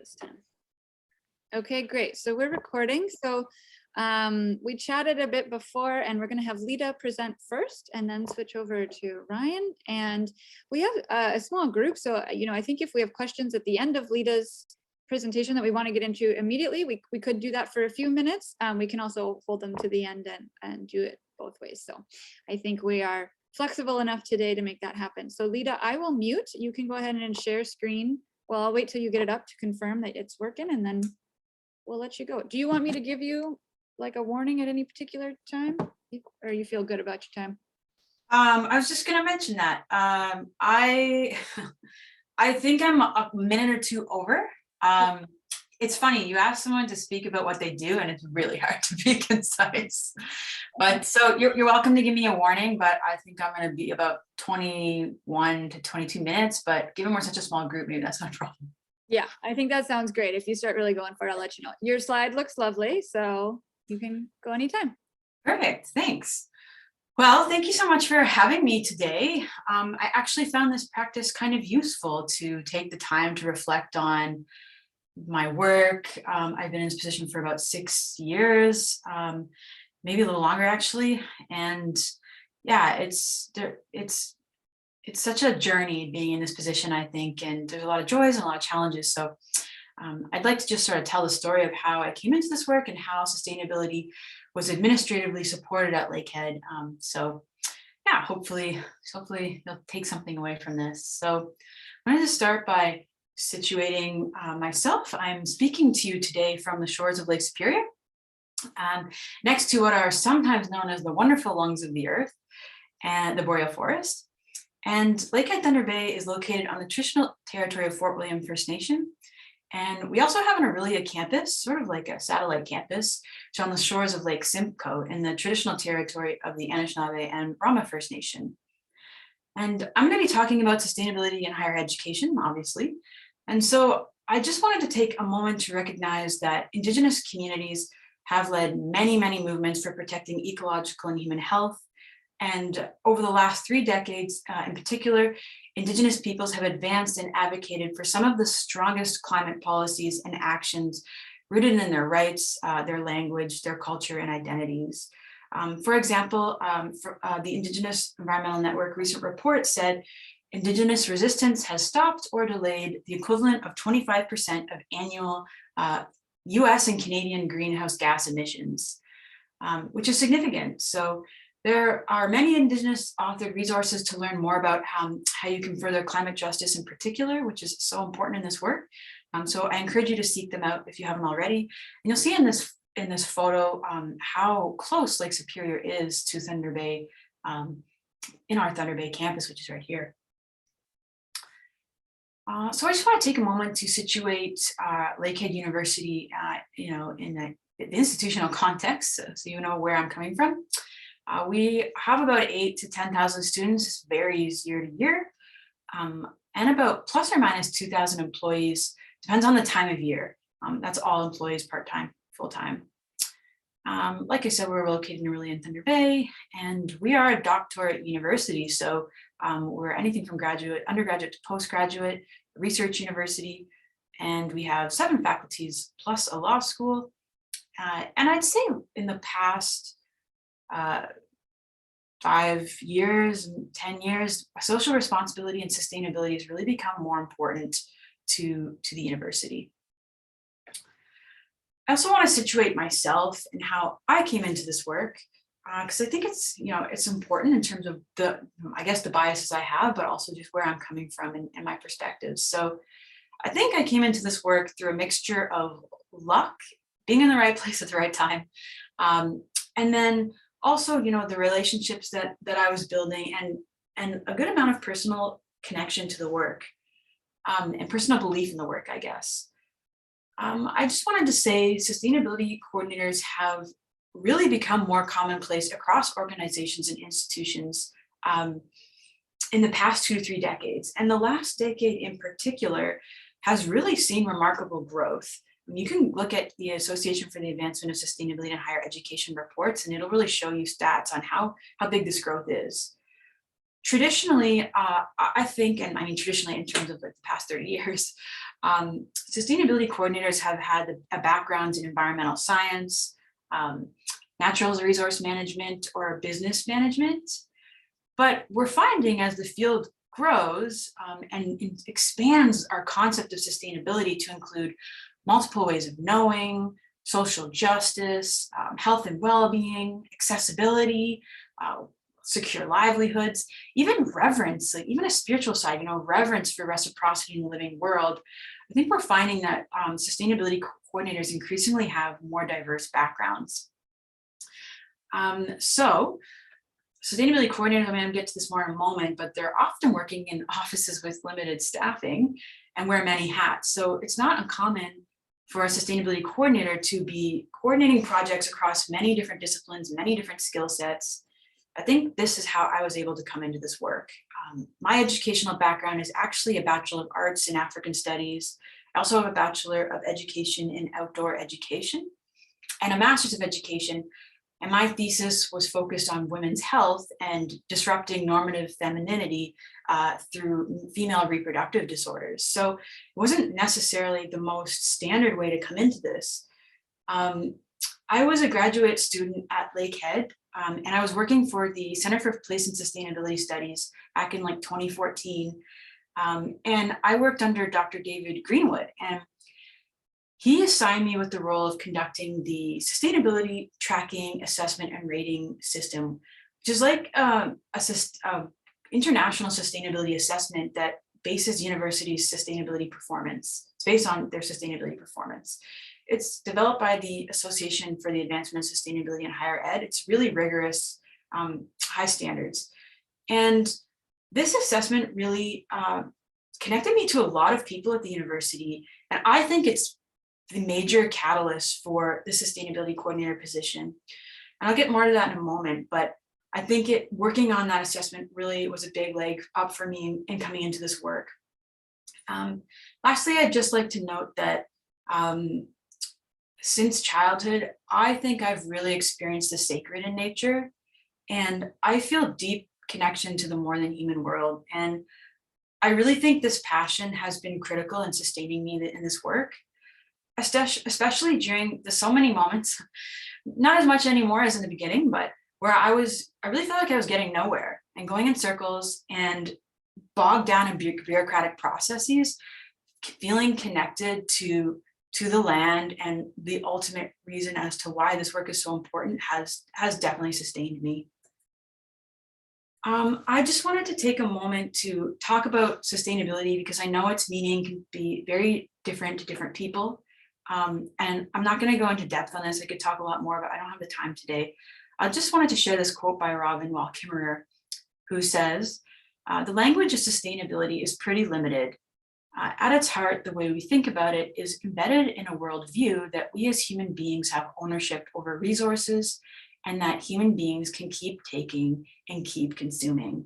this time. Okay, great. So we're recording. So we chatted a bit before, and we're going to have Ledah present first and then switch over to Ryan. And we have a small group. So, I think if we have questions at the end of Ledah's presentation that we want to get into immediately, we could do that for a few minutes. We can also hold them to the end and do it both ways. So I think we are flexible enough today to make that happen. So Ledah, I will mute. You can go ahead and share screen. Well, I'll wait till you get it up to confirm that it's working, and then we'll let you go. Do you want me to give you like a warning at any particular time, or you feel good about your time? I was just going to mention that I think I'm a minute or two over. It's funny, you ask someone to speak about what they do, and it's really hard to be concise. But so you're welcome to give me a warning, but I think I'm going to be about 21 to 22 minutes. But given we're such a small group, maybe that's not a problem. Yeah, I think that sounds great. If you start really going for it, I'll let you know. Your slide looks lovely, so you can go anytime. Perfect, thanks. Well, thank you so much for having me today. I actually found this practice kind of useful to take the time to reflect on my work. I've been in this position for about 6 years, maybe a little longer actually. And yeah, it's such a journey being in this position, I think, and there's a lot of joys and a lot of challenges. So I'd like to just sort of tell the story of how I came into this work and how sustainability was administratively supported at Lakehead. So yeah, hopefully you'll take something away from this. So I wanted to start by situating myself. I'm speaking to you today from the shores of Lake Superior, next to what are sometimes known as the wonderful lungs of the earth and the boreal forest. And Lakehead Thunder Bay is located on the traditional territory of Fort William First Nation. And we also have an Ihrke campus, sort of like a satellite campus, which is on the shores of Lake Simcoe in the traditional territory of the Anishinaabe and Brahma First Nation. And I'm going to be talking about sustainability in higher education, obviously. And so I just wanted to take a moment to recognize that Indigenous communities have led many, many movements for protecting ecological and human health. And over the last 3 decades, in particular, Indigenous peoples have advanced and advocated for some of the strongest climate policies and actions rooted in their rights, their language, their culture, and identities. For example, the Indigenous Environmental Network recent report said Indigenous resistance has stopped or delayed the equivalent of 25% of annual US and Canadian greenhouse gas emissions, which is significant. So there are many Indigenous authored resources to learn more about how you can further climate justice in particular, which is so important in this work. So I encourage you to seek them out if you haven't already. And you'll see in this photo how close Lake Superior is to Thunder Bay, in our Thunder Bay campus, which is right here. So I just want to take a moment to situate Lakehead University, in the institutional context, so you know where I'm coming from. We have about 8,000 to 10,000 students. This varies year to year, and about plus or minus 2,000 employees, depends on the time of year. That's all employees, part-time, full-time. Like I said, we're located in Thunder Bay, and we are a doctorate university. So we're anything from undergraduate to postgraduate, research university, and we have 7 faculties plus a law school. And I'd say in the past 5 years, 10 years, social responsibility and sustainability has really become more important to the university. I also want to situate myself and how I came into this work, because I think it's important in terms of the biases I have, but also just where I'm coming from and my perspectives. So I think I came into this work through a mixture of luck, being in the right place at the right time, and then also, the relationships that I was building and a good amount of personal connection to the work, and personal belief in the work, I guess. I just wanted to say sustainability coordinators have really become more commonplace across organizations and institutions in the past 2 to 3 decades. And the last decade in particular has really seen remarkable growth. You can look at the Association for the Advancement of Sustainability in Higher Education reports, and it'll really show you stats on how big this growth is. Traditionally, I think, and I mean traditionally in terms of like the past 30 years, Sustainability coordinators have had a background in environmental science, natural resource management, or business management. But we're finding as the field grows and expands our concept of sustainability to include multiple ways of knowing, social justice, health and well-being, accessibility, secure livelihoods, even reverence, like even a spiritual side, reverence for reciprocity in the living world. I think we're finding that sustainability coordinators increasingly have more diverse backgrounds. So sustainability coordinators, I'm going to get to this more in a moment, but they're often working in offices with limited staffing and wear many hats. So it's not uncommon for a sustainability coordinator to be coordinating projects across many different disciplines, many different skill sets. I think this is how I was able to come into this work. My educational background is actually a Bachelor of Arts in African Studies. I also have a Bachelor of Education in Outdoor Education and a Master's of Education. And my thesis was focused on women's health and disrupting normative femininity through female reproductive disorders. So it wasn't necessarily the most standard way to come into this. I was a graduate student at Lakehead, and I was working for the Center for Place and Sustainability Studies back in like 2014. And I worked under Dr. David Greenwood, and he assigned me with the role of conducting the sustainability tracking, assessment, and rating system, which is like an international sustainability assessment that bases universities' sustainability performance. It's based on their sustainability performance. It's developed by the Association for the Advancement of Sustainability in Higher Ed. It's really rigorous, high standards. And this assessment really connected me to a lot of people at the university. And I think it's the major catalyst for the sustainability coordinator position. And I'll get more to that in a moment, but I think working on that assessment really was a big leg up for me in coming into this work. Lastly, I'd just like to note that since childhood, I think I've really experienced the sacred in nature, and I feel deep connection to the more than human world. And I really think this passion has been critical in sustaining me in this work, especially during the so many moments, not as much anymore as in the beginning, but where I really felt like I was getting nowhere and going in circles and bogged down in bureaucratic processes, feeling connected to the land, and the ultimate reason as to why this work is so important has definitely sustained me. I just wanted to take a moment to talk about sustainability because I know its meaning can be very different to different people. And I'm not going to go into depth on this. I could talk a lot more, but I don't have the time today. I just wanted to share this quote by Robin Wall Kimmerer, who says, the language of sustainability is pretty limited. At its heart, the way we think about it is embedded in a worldview that we as human beings have ownership over resources, and that human beings can keep taking and keep consuming.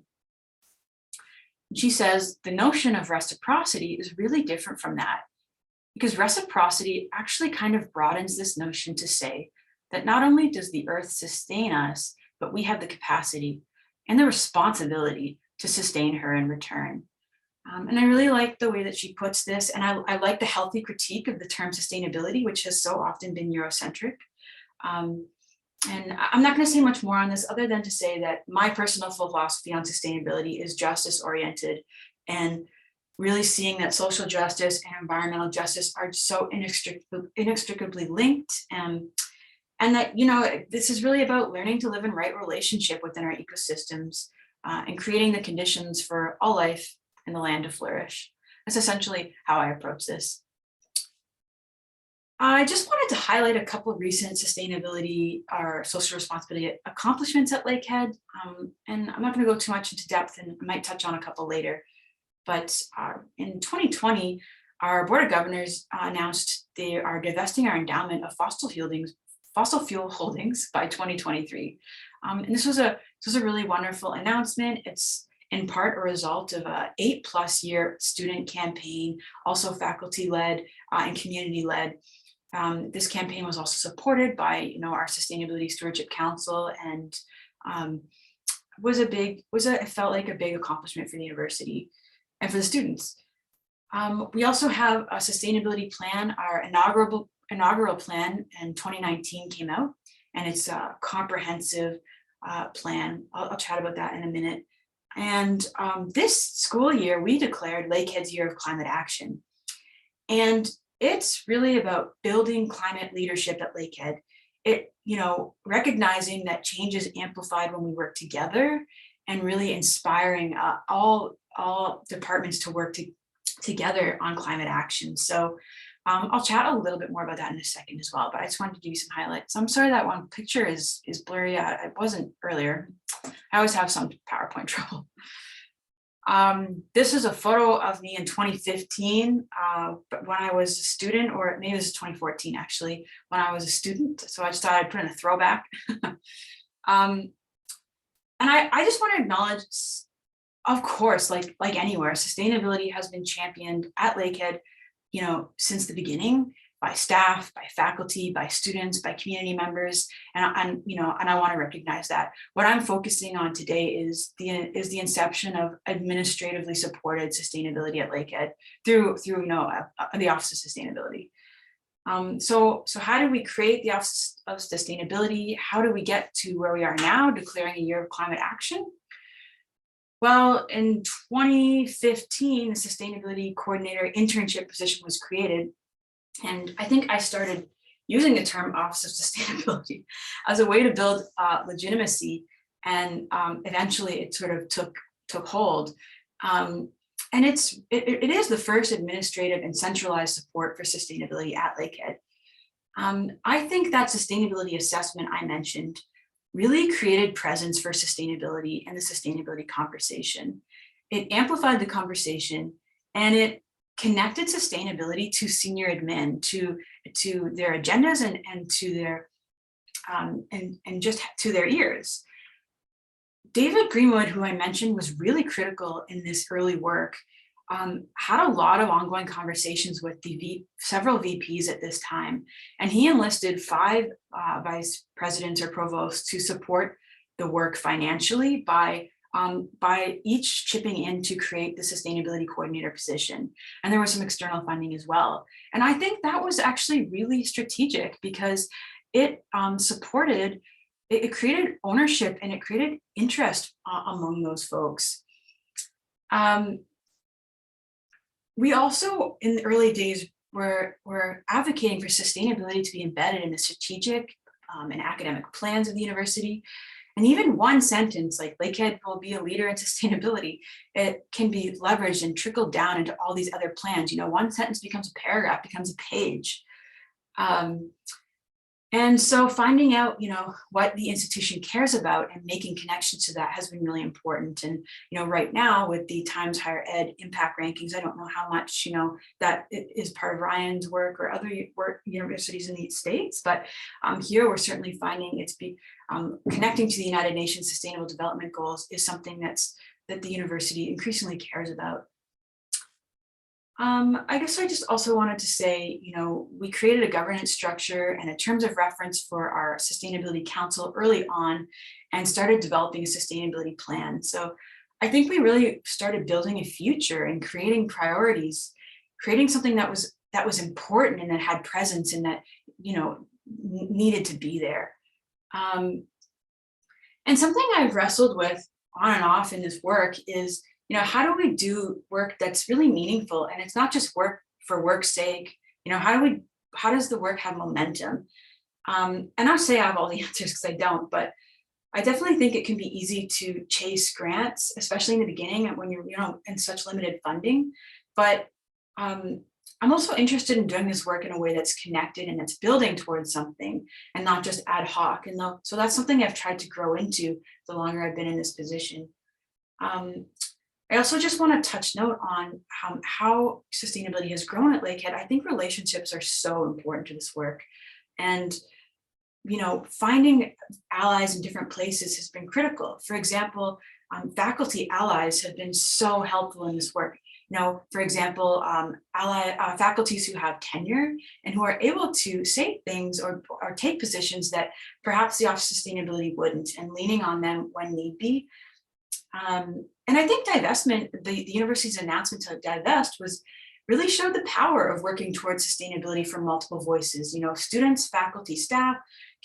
She says, the notion of reciprocity is really different from that, because reciprocity actually kind of broadens this notion to say that not only does the earth sustain us, but we have the capacity and the responsibility to sustain her in return. And I really like the way that she puts this, and I like the healthy critique of the term sustainability, which has so often been Eurocentric. And I'm not going to say much more on this other than to say that my personal philosophy on sustainability is justice oriented, and really seeing that social justice and environmental justice are so inextricably linked, and that, this is really about learning to live in right relationship within our ecosystems and creating the conditions for all life in the land to flourish. That's essentially how I approach this. I just wanted to highlight a couple of recent sustainability or social responsibility accomplishments at Lakehead. And I'm not going to go too much into depth, and I might touch on a couple later. But in 2020, our Board of Governors announced they are divesting our endowment of fossil fuel holdings by 2023. And this was a really wonderful announcement. It's in part a result of a 8+ year student campaign, also faculty-led and community-led. This campaign was also supported by, our Sustainability Stewardship Council, and it felt like a big accomplishment for the university and for the students. We also have a sustainability plan. Our inaugural plan in 2019 came out, and it's a comprehensive plan. I'll chat about that in a minute. And this school year, we declared Lakehead's Year of Climate Action. And it's really about building climate leadership at Lakehead. It, recognizing that change is amplified when we work together, and really inspiring all departments to work together on climate action. So I'll chat a little bit more about that in a second as well, but I just wanted to give you some highlights. I'm sorry that one picture is blurry. It wasn't earlier. I always have some PowerPoint trouble. This is a photo of me in 2015, but when I was a student, or maybe this is 2014 actually, when I was a student. So I just thought I'd put in a throwback. And I just want to acknowledge, of course, like anywhere, sustainability has been championed at Lakehead, since the beginning, by staff, by faculty, by students, by community members, and I want to recognize that. What I'm focusing on today is the inception of administratively supported sustainability at Lakehead through the Office of Sustainability. So how do we create the Office of Sustainability? How do we get to where we are now, declaring a year of climate action? Well, in 2015, the Sustainability Coordinator internship position was created. And I think I started using the term Office of Sustainability as a way to build legitimacy. And eventually it sort of took hold. And it is the first administrative and centralized support for sustainability at Lakehead. I think that sustainability assessment I mentioned really created presence for sustainability and the sustainability conversation. It amplified the conversation, and it connected sustainability to senior admin, to their agendas and to their and just to their ears. David Greenwood, who I mentioned, was really critical in this early work. Had a lot of ongoing conversations with several VPs at this time, and he enlisted 5 vice presidents or provosts to support the work financially by each chipping in to create the sustainability coordinator position. And there was some external funding as well. And I think that was actually really strategic, because it it created ownership, and it created interest among those folks. We also, in the early days, were advocating for sustainability to be embedded in the strategic and academic plans of the university. And even one sentence like Lakehead will be a leader in sustainability, it can be leveraged and trickled down into all these other plans. One sentence becomes a paragraph, becomes a page. And so finding out, what the institution cares about and making connections to that has been really important. And, right now with the Times Higher Ed impact rankings, I don't know how much, that is part of Ryan's work or other universities in the States, but here we're certainly finding it's connecting to the United Nations Sustainable Development Goals is something that the university increasingly cares about. I guess I just also wanted to say, we created a governance structure and a terms of reference for our Sustainability Council early on, and started developing a sustainability plan. So I think we really started building a future and creating priorities, creating something that was important and that had presence and that, needed to be there. And something I've wrestled with on and off in this work is, how do we do work that's really meaningful? And it's not just work for work's sake. How does the work have momentum? And I'll say I have all the answers, because I don't, but I definitely think it can be easy to chase grants, especially in the beginning when you're, in such limited funding. But I'm also interested in doing this work in a way that's connected and that's building towards something, and not just ad hoc. And so that's something I've tried to grow into the longer I've been in this position. I also just want to touch note on how sustainability has grown at Lakehead. I think relationships are so important to this work. And, finding allies in different places has been critical. For example, faculty allies have been so helpful in this work. For example, faculties who have tenure and who are able to say things or take positions that perhaps the Office of Sustainability wouldn't, and leaning on them when need be. And I think divestment, the university's announcement to divest was really showed the power of working towards sustainability from multiple voices. You know, students, faculty, staff,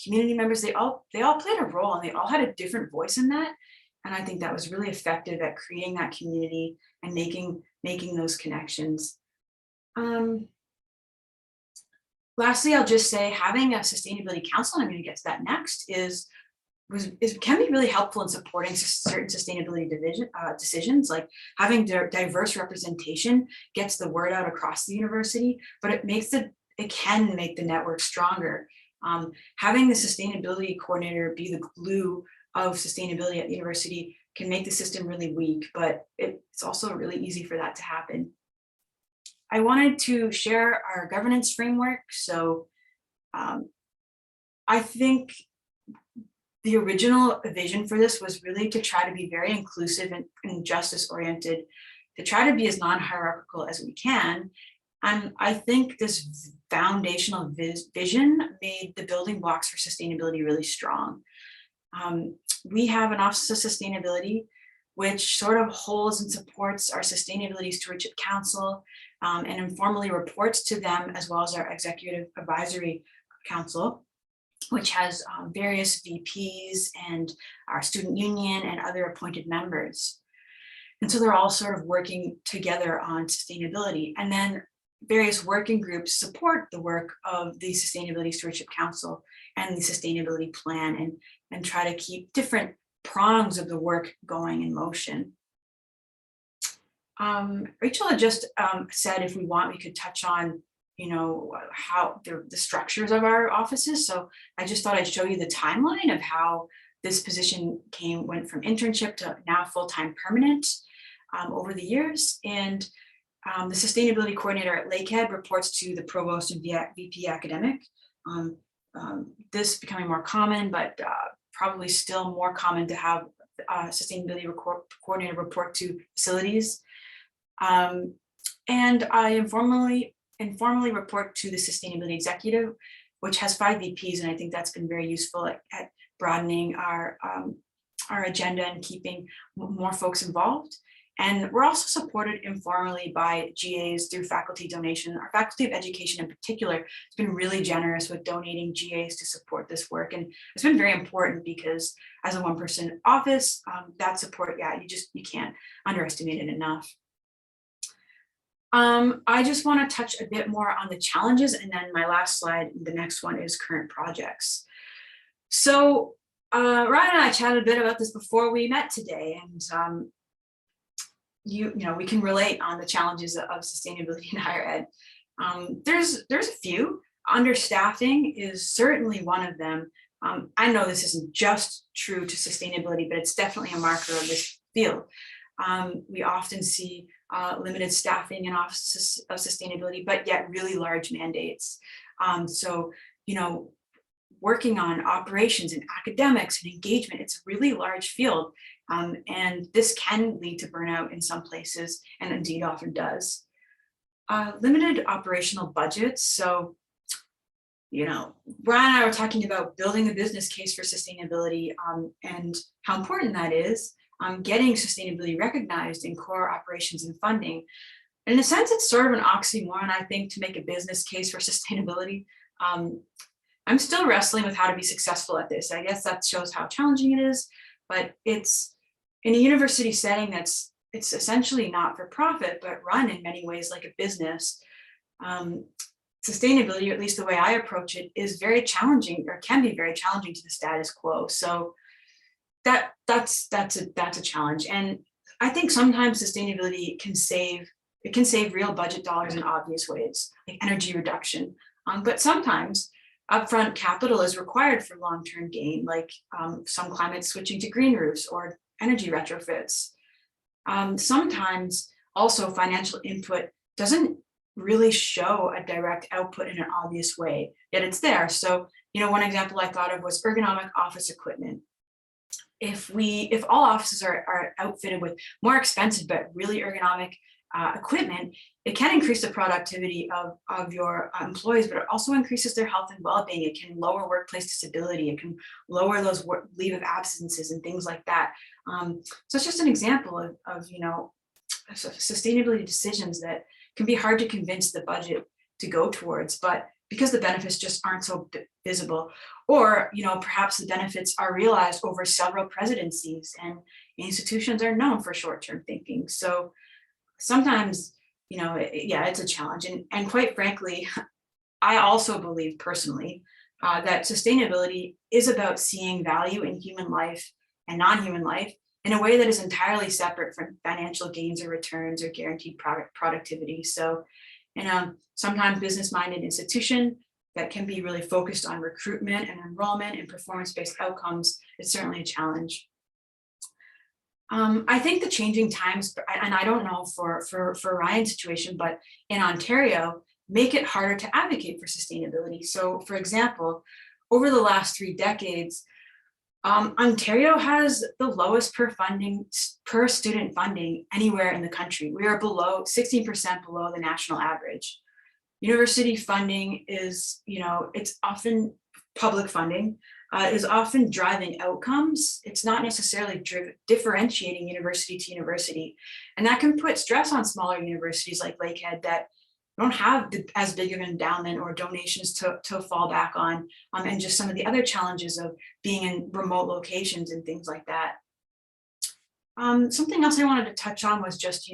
community members, they all played a role, and they all had a different voice in that. And I think that was really effective at creating that community and making those connections. Lastly, I'll just say having a sustainability council, and I'm going to get to that next, can be really helpful in supporting certain sustainability decisions. Like having diverse representation gets the word out across the university, but it can make the network stronger. Having the sustainability coordinator be the glue of sustainability at the university can make the system really weak, but it's also really easy for that to happen. I wanted to share our governance framework. So I think the original vision for this was really to try to be very inclusive and justice oriented, to try to be as non-hierarchical as we can. And I think this foundational vision made the building blocks for sustainability really strong. We have an Office of Sustainability, which sort of holds and supports our Sustainability Stewardship Council, and informally reports to them, as well as our Executive Advisory Council, which has various VPs and our student union and other appointed members. And so they're all sort of working together on sustainability. And then various working groups support the work of the Sustainability Stewardship Council and the Sustainability Plan, and try to keep different prongs of the work going in motion. Rachel had just said if we want, we could touch on, you know, how the structures of our offices. So I just thought I'd show you the timeline of how this position went from internship to now full-time permanent over the years. And the sustainability coordinator at Lakehead reports to the provost and VP academic. This becoming more common, but probably still more common to have sustainability coordinator report to facilities. And I informally report to the sustainability executive, which has 5 VPs, and I think that's been very useful at broadening our agenda and keeping more folks involved. And we're also supported informally by GAs through faculty donation. Our Faculty of Education in particular has been really generous with donating GAs to support this work. And it's been very important because as a one-person office, that support, you can't underestimate it enough. I just want to touch a bit more on the challenges, and then my last slide, the next one, is current projects. So Ryan and I chatted a bit about this before we met today, and you know, we can relate on the challenges of sustainability in higher ed. There's a few. Understaffing is certainly one of them. I know this isn't just true to sustainability, but it's definitely a marker of this field. We often see limited staffing in offices of sustainability, but yet really large mandates. So, you know, working on operations and academics and engagement, it's a really large field. And this can lead to burnout in some places, and indeed often does. Limited operational budgets. So, you know, Brian and I were talking about building a business case for sustainability, and how important that is. Getting sustainability recognized in core operations and funding. And in a sense, it's sort of an oxymoron, I think, to make a business case for sustainability. I'm still wrestling with how to be successful at this. I guess that shows how challenging it is, but it's in a university setting it's essentially not for profit, but run in many ways like a business. Sustainability, or at least the way I approach it, is very challenging, or can be very challenging to the status quo. So that's a challenge. And I think sometimes sustainability can save real budget dollars in obvious ways, like energy reduction. But sometimes upfront capital is required for long-term gain, like some climates switching to green roofs or energy retrofits. Sometimes also financial input doesn't really show a direct output in an obvious way, yet it's there. So, you know, one example I thought of was ergonomic office equipment. If all offices are outfitted with more expensive but really ergonomic equipment, it can increase the productivity of your employees, but it also increases their health and well-being. It can lower workplace disability. It can lower those leave of absences and things like that. So it's just an example of you know, sustainability decisions that can be hard to convince the budget to go towards, but because the benefits just aren't so visible, or perhaps the benefits are realized over several presidencies and institutions are known for short-term thinking. So sometimes, yeah, it's a challenge. And quite frankly, I also believe personally that sustainability is about seeing value in human life and non-human life in a way that is entirely separate from financial gains or returns or guaranteed productivity. So in a sometimes business-minded institution that can be really focused on recruitment and enrollment and performance-based outcomes, it's certainly a challenge. I think the changing times, and I don't know for Ryan's situation, but in Ontario, make it harder to advocate for sustainability. So for example, over the last 3 decades, Ontario has the lowest per student funding anywhere in the country. We are below 16% below the national average. University funding is, it's often public funding, is often driving outcomes. It's not necessarily differentiating university to university. And that can put stress on smaller universities like Lakehead that don't have as big of an endowment or donations to fall back on, and just some of the other challenges of being in remote locations and things like that. Something else I wanted to touch on was just,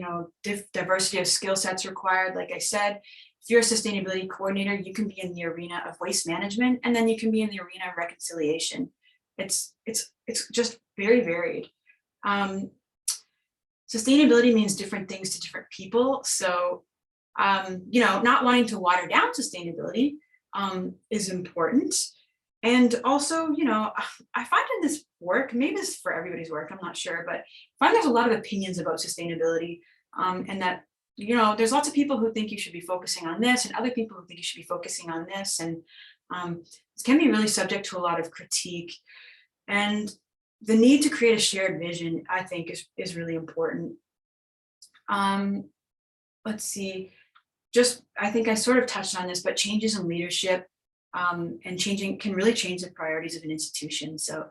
diversity of skill sets required. Like I said, if you're a sustainability coordinator, you can be in the arena of waste management, and then you can be in the arena of reconciliation. It's just very varied. Sustainability means different things to different people. So, not wanting to water down sustainability is important. And also, I find in this work, maybe this is for everybody's work, I'm not sure, but I find there's a lot of opinions about sustainability, and that, there's lots of people who think you should be focusing on this and other people who think you should be focusing on this. And it can be really subject to a lot of critique. And the need to create a shared vision, I think, is really important. Let's see, I think I sort of touched on this, but changes in leadership and changing can really change the priorities of an institution. So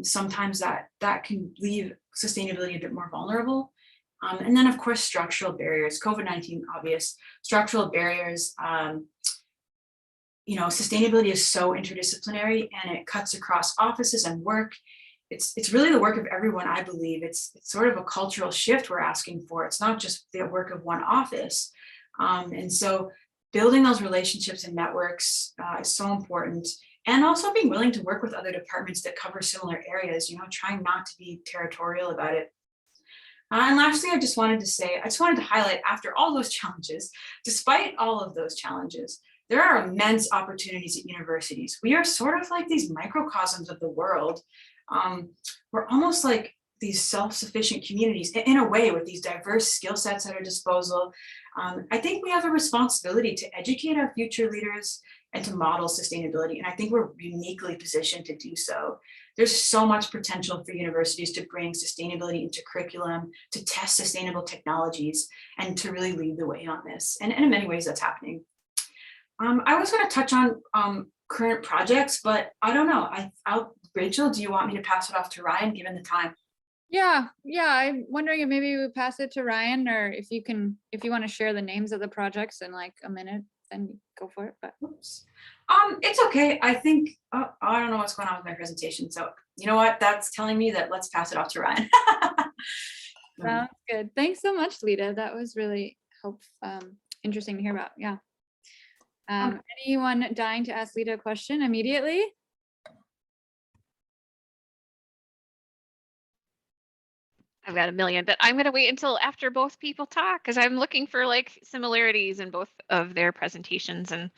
sometimes that can leave sustainability a bit more vulnerable. And then, of course, structural barriers, COVID-19, obvious, structural barriers. Sustainability is so interdisciplinary and it cuts across offices and work. It's really the work of everyone, I believe. It's sort of a cultural shift we're asking for. It's not just the work of one office. And so building those relationships and networks is so important. And also being willing to work with other departments that cover similar areas, trying not to be territorial about it. And lastly, I just wanted to highlight, after all those challenges, despite all of those challenges, there are immense opportunities at universities. We are sort of like these microcosms of the world. We're almost like these self-sufficient communities in a way, with these diverse skill sets at our disposal. I think we have a responsibility to educate our future leaders and to model sustainability. And I think we're uniquely positioned to do so. There's so much potential for universities to bring sustainability into curriculum, to test sustainable technologies, and to really lead the way on this. And in many ways that's happening. I was going to touch on current projects, but I don't know. Rachel, do you want me to pass it off to Ryan, given the time? Yeah. I'm wondering if maybe we pass it to Ryan, or if you want to share the names of the projects in like a minute, then go for it. But oops. It's okay. I think I don't know what's going on with my presentation. So you know what? That's telling me that let's pass it off to Ryan. Sounds good. Thanks so much, Ledah. That was really interesting to hear about. Yeah. Anyone dying to ask Ledah a question immediately? I've got a million, but I'm going to wait until after both people talk, because I'm looking for like similarities in both of their presentations. And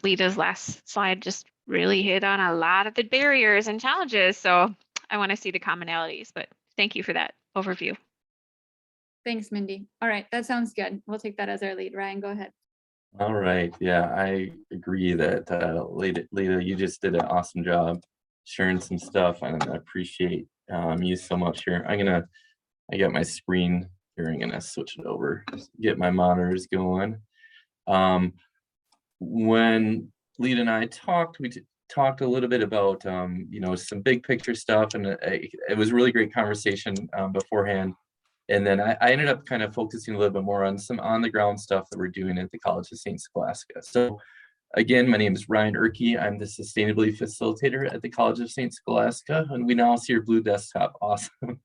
Ledah's last slide just really hit on a lot of the barriers and challenges. So I want to see the commonalities, but thank you for that overview. Thanks, Mindy. All right, that sounds good. We'll take that as our lead. Ryan, go ahead. All right. Yeah, I agree that Ledah, you just did an awesome job sharing some stuff, and I appreciate you so much here. I got my screen here. I'm gonna switch it over, just get my monitors going. When Ledah and I talked, we talked a little bit about some big picture stuff, and it was a really great conversation beforehand. And then I ended up kind of focusing a little bit more on some on the ground stuff that we're doing at the College of St. Scholastica. So again, my name is Ryan Ihrke. I'm the sustainability facilitator at the College of St. Scholastica, and we now see your blue desktop. Awesome.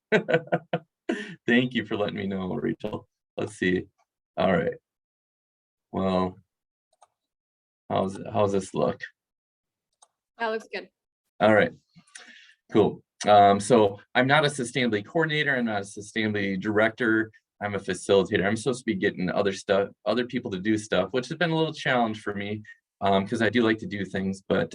Thank you for letting me know, Rachel. Let's see. All right. Well, how's this look? That looks good. All right, cool. So I'm not a sustainability coordinator. I'm not a sustainability director. I'm a facilitator. I'm supposed to be getting other people to do stuff, which has been a little challenge for me because I do like to do things. But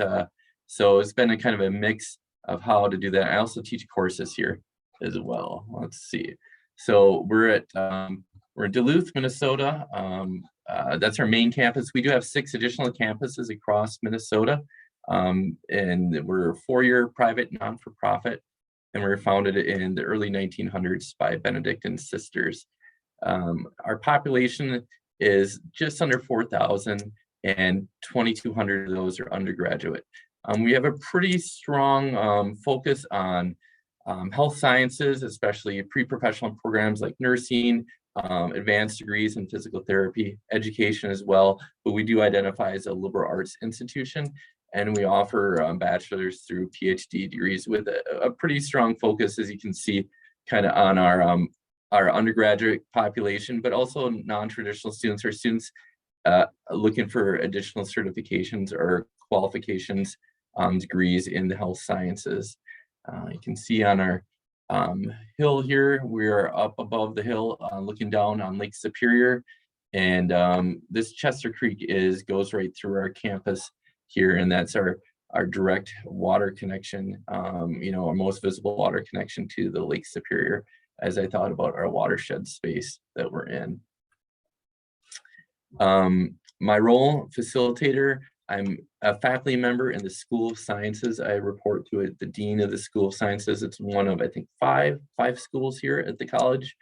so it's been a kind of a mix of how to do that. I also teach courses here as well. Let's see. So we're in Duluth, Minnesota. That's our main campus. We do have 6 additional campuses across Minnesota. And we're a 4-year private non-for-profit, and we were founded in the early 1900s by Benedictine sisters. Our population is just under 4,000, and 2,200 of those are undergraduate. We have a pretty strong focus on health sciences, especially pre-professional programs like nursing, advanced degrees in physical therapy, education as well, but we do identify as a liberal arts institution, and we offer bachelor's through PhD degrees with a pretty strong focus, as you can see, kind of on our undergraduate population, but also non-traditional students or students looking for additional certifications or qualifications, degrees in the health sciences. You can see on our hill here, we're up above the hill looking down on Lake Superior, and this Chester Creek goes right through our campus here, and that's our direct water connection, our most visible water connection to the Lake Superior, as I thought about our watershed space that we're in. My role, facilitator, I'm a faculty member in the School of Sciences. I report to it, the Dean of the School of Sciences. It's one of, I think, five schools here at the college.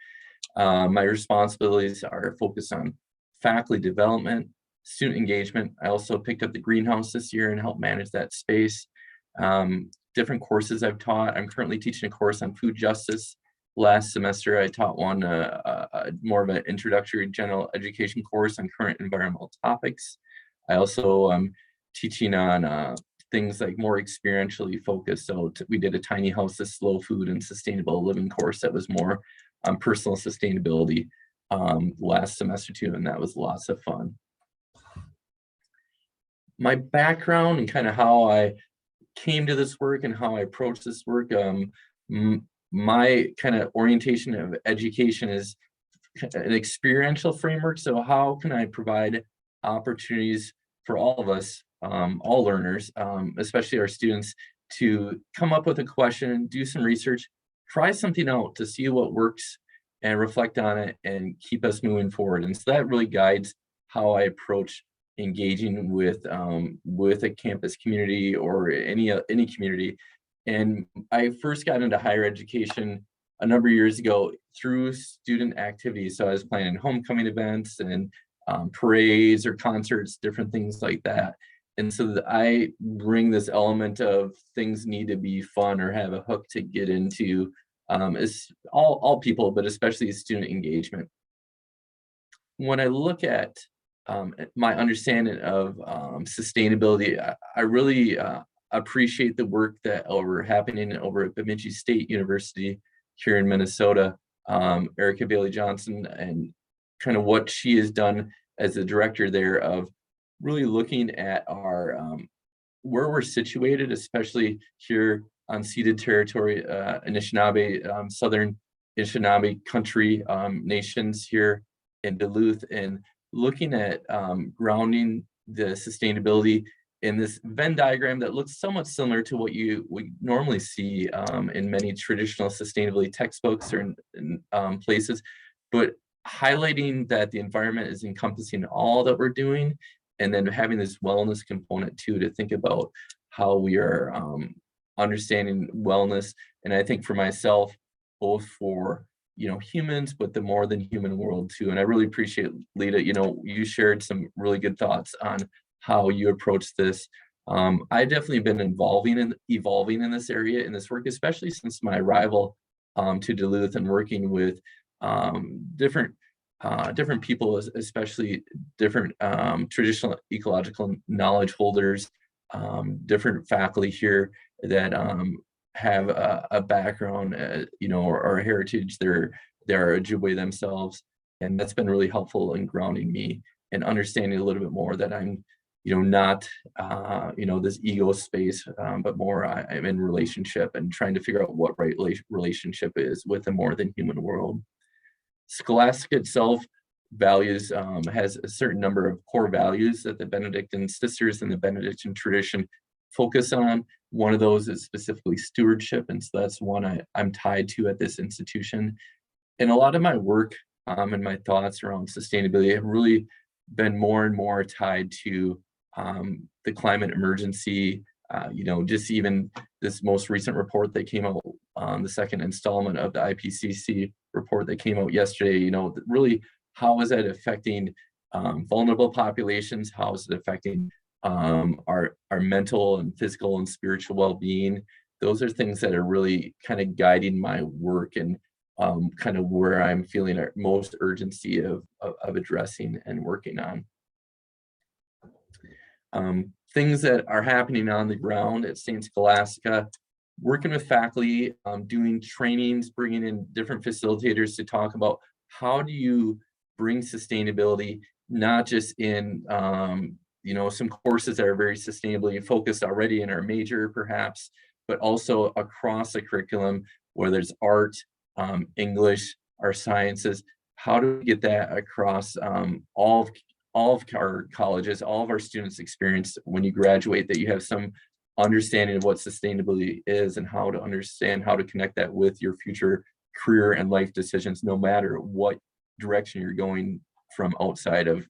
My responsibilities are focused on faculty development, student engagement. I also picked up the greenhouse this year and helped manage that space. Different courses I've taught. I'm currently teaching a course on food justice. Last semester, I taught one more of an introductory general education course on current environmental topics. I also am teaching on things like more experientially focused. So we did a tiny house, a slow food and sustainable living course that was more on personal sustainability last semester too, and that was lots of fun. My background and kind of how I came to this work and how I approach this work, my kind of orientation of education is an experiential framework. So how can I provide opportunities for all of us, all learners, especially our students, to come up with a question, do some research, try something out to see what works and reflect on it and keep us moving forward. And so that really guides how I approach engaging with a campus community or any community. And I first got into higher education a number of years ago through student activities. So I was planning homecoming events and parades or concerts, different things like that. And so I bring this element of things need to be fun or have a hook to get into, is all people, but especially student engagement. When I look at my understanding of sustainability, I really appreciate the work that are happening over at Bemidji State University here in Minnesota. Ihrke Bailey-Johnson and kind of what she has done as the director there of really looking at our where we're situated, especially here on ceded territory, Anishinaabe, Southern Anishinaabe country nations here in Duluth, and looking at grounding the sustainability in this Venn diagram that looks somewhat similar to what we normally see in many traditional sustainability textbooks or in places, but highlighting that the environment is encompassing all that we're doing, and then having this wellness component too, to think about how we are understanding wellness. And I think for myself, both for humans, but the more than human world too. And I really appreciate, Ledah, you shared some really good thoughts on how you approach this. I've definitely been evolving in this area, in this work, especially since my arrival to Duluth and working with different different people, especially different traditional ecological knowledge holders, different faculty here that have a background, or a heritage. They're Ojibwe themselves, and that's been really helpful in grounding me and understanding a little bit more that I'm, not, this ego space, but more I'm in relationship and trying to figure out what right relationship is with a more than human world. Scholastica itself has a certain number of core values that the Benedictine sisters and the Benedictine tradition focus on. One of those is specifically stewardship, and so that's one I'm tied to at this institution. And a lot of my work and my thoughts around sustainability have really been more and more tied to the climate emergency. Just even this most recent report that came out, the second installment of the IPCC report that came out yesterday, really how is that affecting vulnerable populations? How is it affecting our mental and physical and spiritual well-being? Those are things that are really kind of guiding my work and kind of where I'm feeling most urgency of addressing and working on. Things that are happening on the ground at St. Scholastica, working with faculty, doing trainings, bringing in different facilitators to talk about how do you bring sustainability, not just in, some courses that are very sustainably focused already in our major perhaps, but also across the curriculum, whether it's art, English, our sciences. How do we get that across all of our colleges, all of our students experience when you graduate, that you have some understanding of what sustainability is and how to understand how to connect that with your future career and life decisions, no matter what direction you're going from outside of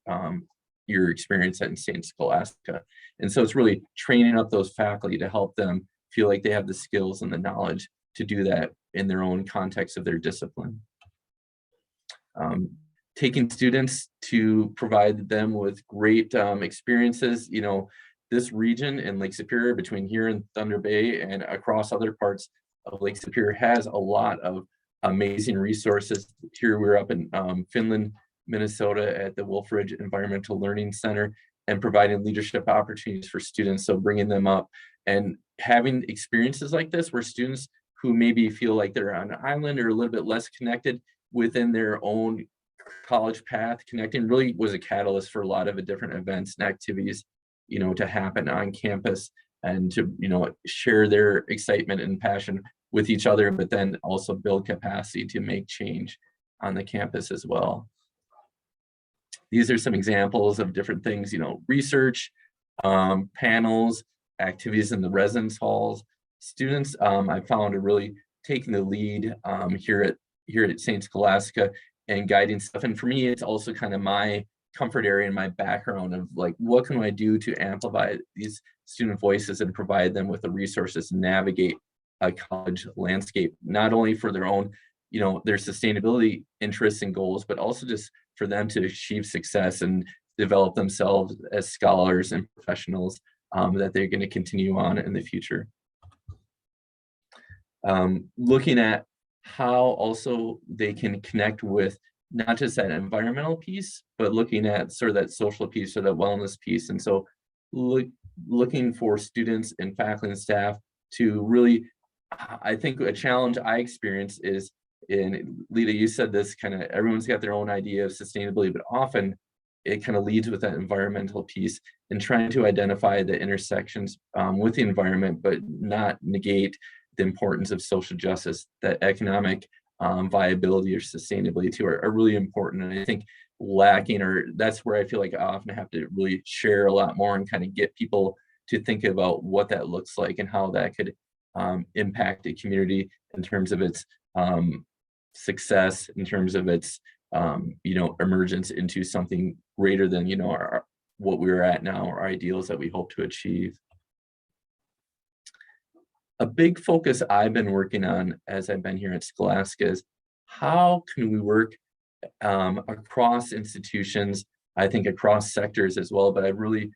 your experience at St. Scholastica. And so it's really training up those faculty to help them feel like they have the skills and the knowledge to do that in their own context of their discipline. Taking students to provide them with great experiences. This region in Lake Superior, between here and Thunder Bay and across other parts of Lake Superior, has a lot of amazing resources. Here we're up in Finland, Minnesota at the Wolf Ridge Environmental Learning Center, and providing leadership opportunities for students. So bringing them up and having experiences like this where students who maybe feel like they're on an island or a little bit less connected within their own college path, connecting really was a catalyst for a lot of the different events and activities, to happen on campus and to, share their excitement and passion with each other, but then also build capacity to make change on the campus as well. These are some examples of different things, research, panels, activities in the residence halls. Students, I found, are really taking the lead here at St. Scholastica and guiding stuff. And for me, it's also kind of my comfort area and my background of like, what can I do to amplify these student voices and provide them with the resources to navigate a college landscape, not only for their own, their sustainability interests and goals, but also just for them to achieve success and develop themselves as scholars and professionals that they're going to continue on in the future. Looking at how also they can connect with not just that environmental piece, but looking at sort of that social piece or that wellness piece. And so looking for students and faculty and staff to really, I think a challenge I experience is, and Ledah, you said this, kind of everyone's got their own idea of sustainability, but often it kind of leads with that environmental piece and trying to identify the intersections with the environment, but not negate the importance of social justice, that economic viability or sustainability too are really important. And I think lacking, or that's where I feel like I often have to really share a lot more and kind of get people to think about what that looks like and how that could impact a community in terms of its success, in terms of its emergence into something greater than what we're at now, our ideals that we hope to achieve. A big focus I've been working on as I've been here at Scholastica is how can we work across institutions, I think across sectors as well, but I've really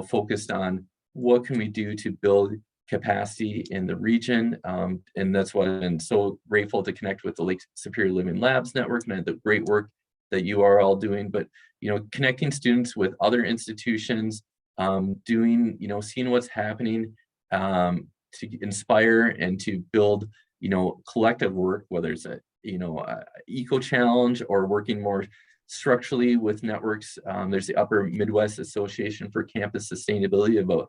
focused on what can we do to build capacity in the region. And that's why I've been so grateful to connect with the Lake Superior Living Labs Network and the great work that you are all doing. But, connecting students with other institutions, doing, seeing what's happening, to inspire and to build, collective work, whether it's a eco challenge or working more structurally with networks. There's the Upper Midwest Association for Campus Sustainability, about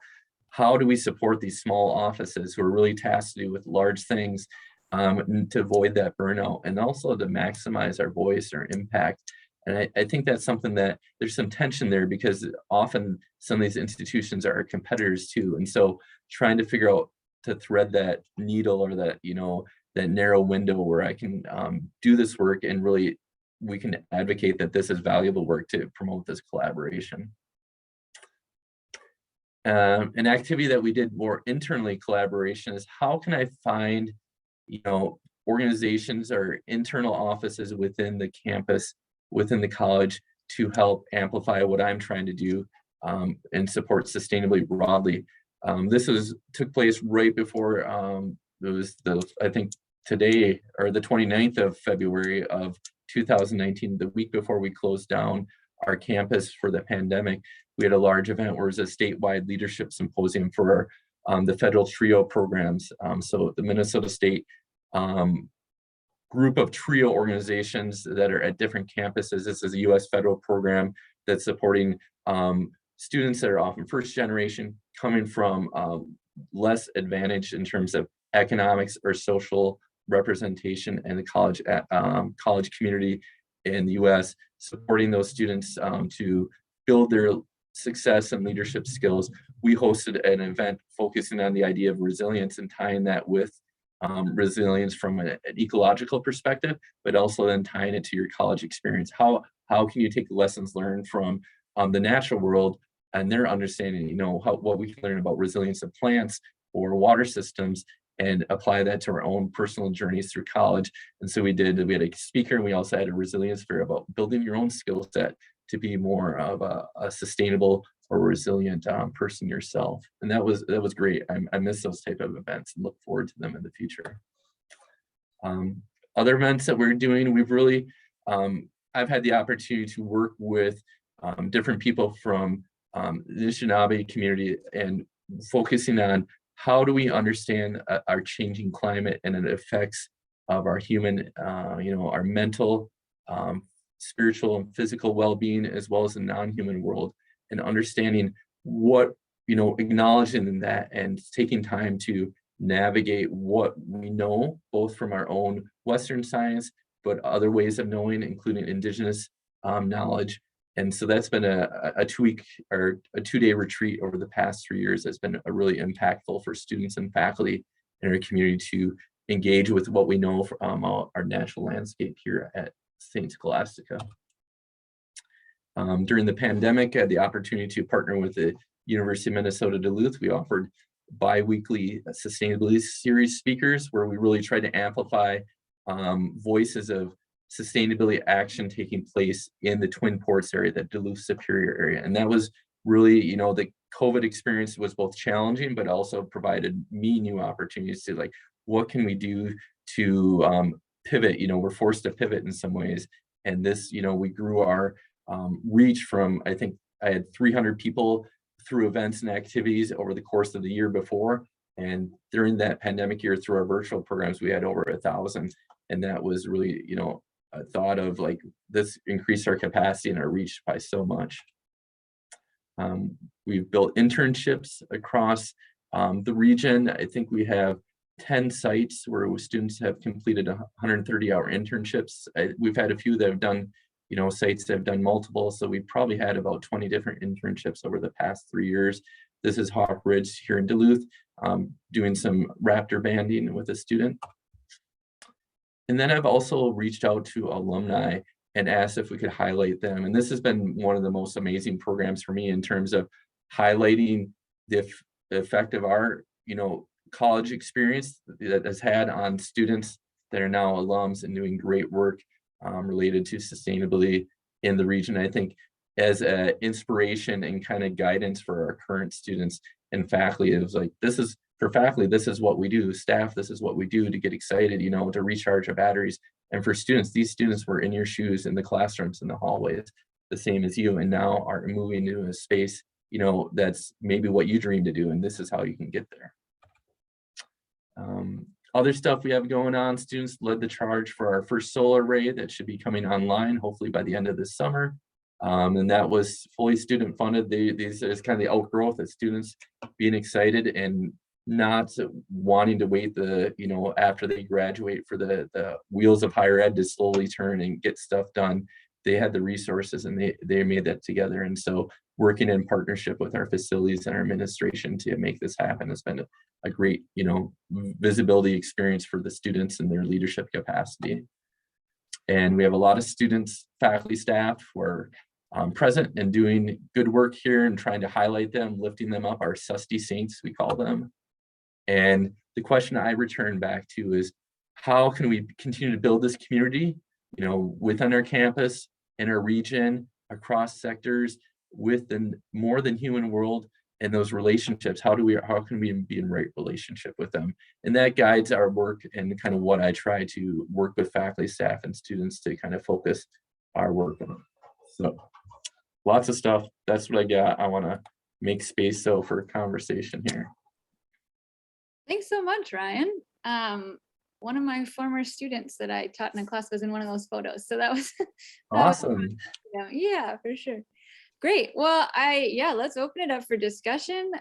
how do we support these small offices who are really tasked to do with large things, to avoid that burnout, and also to maximize our voice or impact. And I think that's something that there's some tension there, because often some of these institutions are competitors too. And so trying to figure out to thread that needle, or that, that narrow window where I can do this work, and really we can advocate that this is valuable work to promote this collaboration. An activity that we did more internally collaboration is, how can I find, organizations or internal offices within the campus, within the college, to help amplify what I'm trying to do, and support sustainability broadly. This took place right before it was I think today, or the 29th of February of 2019, the week before we closed down our campus for the pandemic. We had a large event where it was a statewide leadership symposium for the federal TRIO programs. So the Minnesota State group of TRIO organizations that are at different campuses. This is a U.S. federal program that's supporting students that are often first generation, coming from less advantaged in terms of economics or social representation in the college community in the U.S., supporting those students to build their success and leadership skills. We hosted an event focusing on the idea of resilience, and tying that with resilience from an ecological perspective, but also then tying it to your college experience. How can you take lessons learned from the natural world and their understanding, what we can learn about resilience of plants or water systems, and apply that to our own personal journeys through college. And so we had a speaker, and we also had a resilience fair about building your own skill set to be more of a sustainable or resilient person yourself. And that was great. I miss those type of events and look forward to them in the future. Other events that we're doing, we've really, I've had the opportunity to work with different people from the Anishinaabe community, and focusing on how do we understand our changing climate and the effects of our human, our mental, spiritual and physical well-being, as well as the non-human world, and understanding what, acknowledging that and taking time to navigate what we know, both from our own Western science, but other ways of knowing, including indigenous knowledge. And so that's been a 2-week or a 2-day retreat over the past 3 years that's been really impactful for students and faculty in our community to engage with what we know from our natural landscape here at St. Scholastica. During the pandemic, I had the opportunity to partner with the University of Minnesota Duluth. We offered bi-weekly sustainability series speakers, where we really tried to amplify voices of sustainability action taking place in the Twin Ports area, the Duluth Superior area. And that was really, the COVID experience was both challenging, but also provided me new opportunities to what can we do to pivot? We're forced to pivot in some ways. And this, we grew our reach from, I think I had 300 people through events and activities over the course of the year before. And during that pandemic year, through our virtual programs, we had over 1,000. And that was really, a thought of this increased our capacity and our reach by so much. We've built internships across the region. I think we have 10 sites where students have completed 130-hour internships. We've had a few that have done, sites that have done multiple. So we've probably had about 20 different internships over the past 3 years. This is Hawk Ridge here in Duluth, doing some raptor banding with a student. And then I've also reached out to alumni and asked if we could highlight them. And this has been one of the most amazing programs for me in terms of highlighting the effect of our, college experience that has had on students that are now alums and doing great work related to sustainability in the region. I think as an inspiration and kind of guidance for our current students and faculty, it was this is for faculty, this is what we do. Staff, this is what we do to get excited, you know, to recharge our batteries. And for students, these students were in your shoes in the classrooms, in the hallways, the same as you, and now are moving into a space, you know, that's maybe what you dreamed to do, and this is how you can get there. Other stuff we have going on, students led the charge for our first solar array that should be coming online, hopefully by the end of this summer. And that was fully student funded. These is kind of the outgrowth of students being excited and not wanting to wait you know, after they graduate for the wheels of higher ed to slowly turn and get stuff done. They had the resources and they made that together. And so working in partnership with our facilities and our administration to make this happen has been a great, you know, visibility experience for the students and their leadership capacity. And we have a lot of students, faculty, staff who are present and doing good work here and trying to highlight them, lifting them up, our Susty Saints, we call them. And the question I return back to is, how can we continue to build this community, you know, within our campus, in our region, across sectors, with the more than human world and those relationships? How can we be in right relationship with them? And that guides our work and kind of what I try to work with faculty, staff, and students to kind of focus our work on. So lots of stuff. That's what I got. I want to make space though for conversation here. Thanks so much, Ryan. One of my former students that I taught in a class was in one of those photos. So that was Awesome. Yeah, for sure. Great. Well, let's open it up for discussion.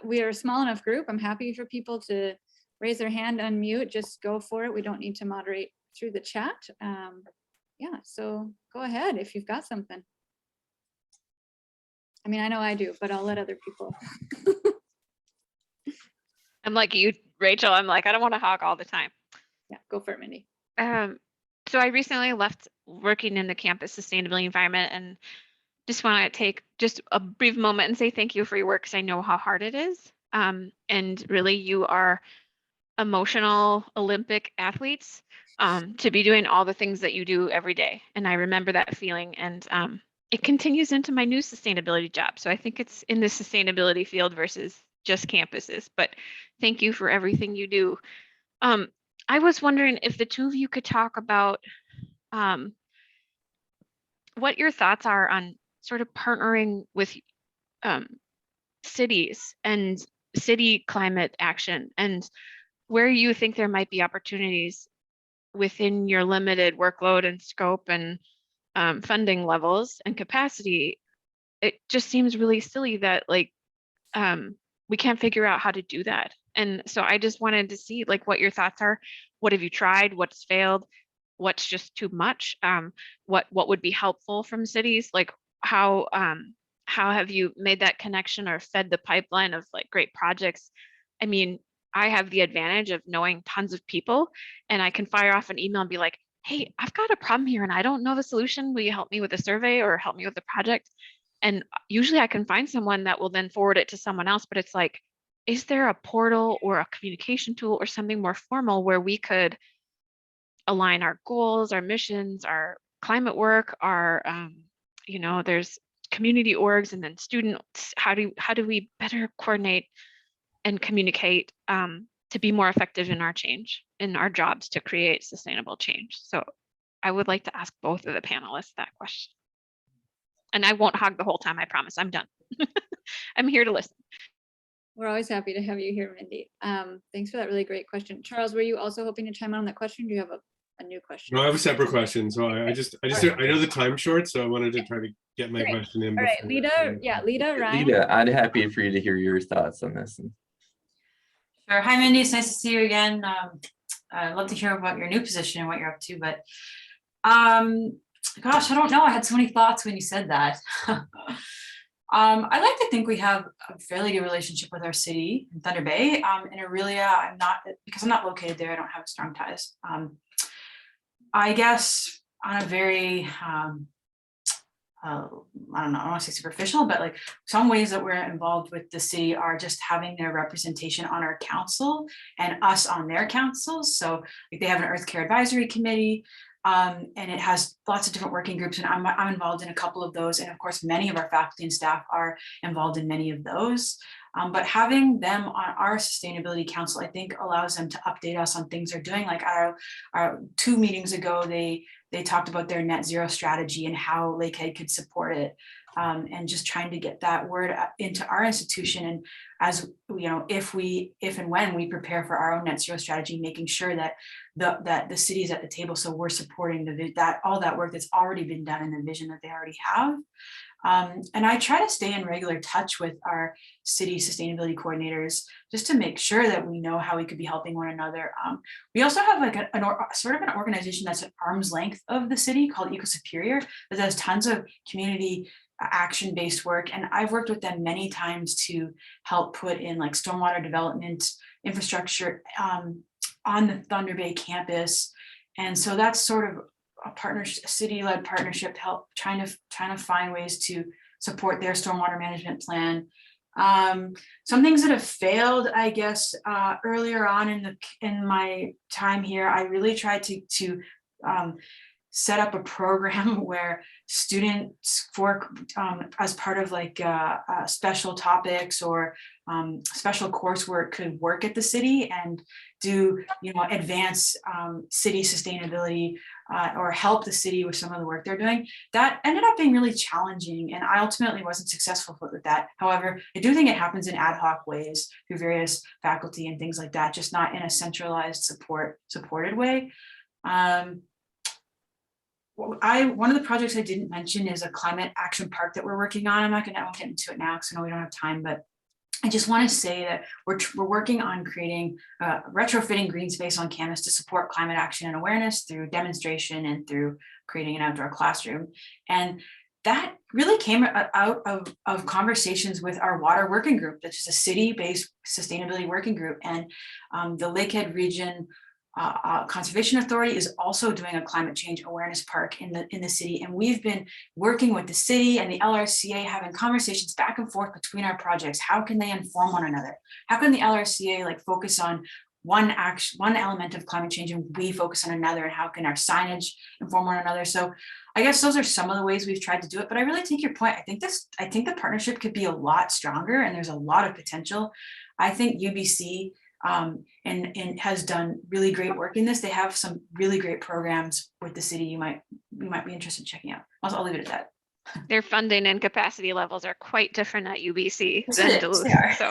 We are a small enough group. I'm happy for people to raise their hand, unmute, just go for it. We don't need to moderate through the chat. Yeah, so go ahead if you've got something. I mean, I know I do, but I'll let other people. I'm like you, Rachel. I'm like, I don't want to hog all the time. Yeah, go for it, Mindy. So I recently left working in the campus sustainability environment and just want to take just a brief moment and say thank you for your work because I know how hard it is. And really you are emotional Olympic athletes to be doing all the things that you do every day. And I remember that feeling, and it continues into my new sustainability job. So I think it's in the sustainability field versus just campuses, but thank you for everything you do. I was wondering if the two of you could talk about what your thoughts are on sort of partnering with cities and city climate action, and where you think there might be opportunities within your limited workload and scope and funding levels and capacity. It just seems really silly that like we can't figure out how to do that. And so I just wanted to see like what your thoughts are. What have you tried? What's failed? What's just too much? What would be helpful from cities? Like how have you made that connection or fed the pipeline of like great projects? I mean, I have the advantage of knowing tons of people, and I can fire off an email and be like, hey, I've got a problem here and I don't know the solution. Will you help me with a survey or help me with the project? And usually I can find someone that will then forward it to someone else, but it's like, is there a portal or a communication tool or something more formal where we could align our goals, our missions, our climate work, our, you know, there's community orgs and then students. How do we better coordinate and communicate to be more effective in our change, in our jobs to create sustainable change? So I would like to ask both of the panelists that question. And I won't hog the whole time, I promise. I'm done. I'm here to listen. We're always happy to have you here, Mindy. Thanks for that really great question. Charles, were you also hoping to chime in on that question? Do you have a new question? No, I have a separate question. So I know the time's short, so I wanted to try to get my question in. All right, Ledah, Ryan. Ledah, I'd happy for you to hear your thoughts on this. Sure. Hi, Mindy. It's nice to see you again. I'd love to hear about your new position and what you're up to, but gosh, I don't know. I had so many thoughts when you said that. I like to think we have a fairly good relationship with our city in Thunder Bay. In Aurelia, because I'm not located there, I don't have strong ties. I guess on a very, I don't know, I don't want to say superficial, but like some ways that we're involved with the city are just having their representation on our council and us on their councils. So like they have an Earth Care Advisory Committee. And it has lots of different working groups, and I'm involved in a couple of those. And of course, many of our faculty and staff are involved in many of those. But having them on our sustainability council, I think, allows them to update us on things they're doing. Like our 2 meetings ago, they talked about their net zero strategy and how Lakehead could support it. And just trying to get that word into our institution. And as you know, if and when we prepare for our own net zero strategy, making sure that the city is at the table, so we're supporting all that work that's already been done and the vision that they already have. And I try to stay in regular touch with our city sustainability coordinators just to make sure that we know how we could be helping one another. We also have like sort of an organization that's at arm's length of the city called Eco Superior that does tons of community action-based work, and I've worked with them many times to help put in like stormwater development infrastructure on the Thunder Bay campus. And so that's sort of a partnership, city-led partnership to help trying to find ways to support their stormwater management plan. Some things that have failed, I guess, earlier on in my time here, I really tried to set up a program where students work as part of like special topics or special coursework could work at the city and do, you know, advance city sustainability or help the city with some of the work they're doing. That ended up being really challenging, and I ultimately wasn't successful with that. However, I do think it happens in ad hoc ways through various faculty and things like that, just not in a centralized supported way. One of the projects I didn't mention is a climate action park that we're working on. I won't get into it now because I know we don't have time, but I just want to say that we're working on creating retrofitting green space on campus to support climate action and awareness through demonstration and through creating an outdoor classroom. And that really came out of conversations with our water working group, that's just a city-based sustainability working group. And the Lakehead region Conservation Authority is also doing a climate change awareness park in the city, and we've been working with the city and the LRCA, having conversations back and forth between our projects. How can they inform one another? How can the LRCA like focus on one element of climate change and we focus on another? And how can our signage inform one another? So I guess those are some of the ways we've tried to do it. But I really take your point. I think the partnership could be a lot stronger, and there's a lot of potential. I think UBC and has done really great work in this. They have some really great programs with the city you might be interested in checking out. I'll leave it at that. Their funding and capacity levels are quite different at UBC Yes, than Duluth. So.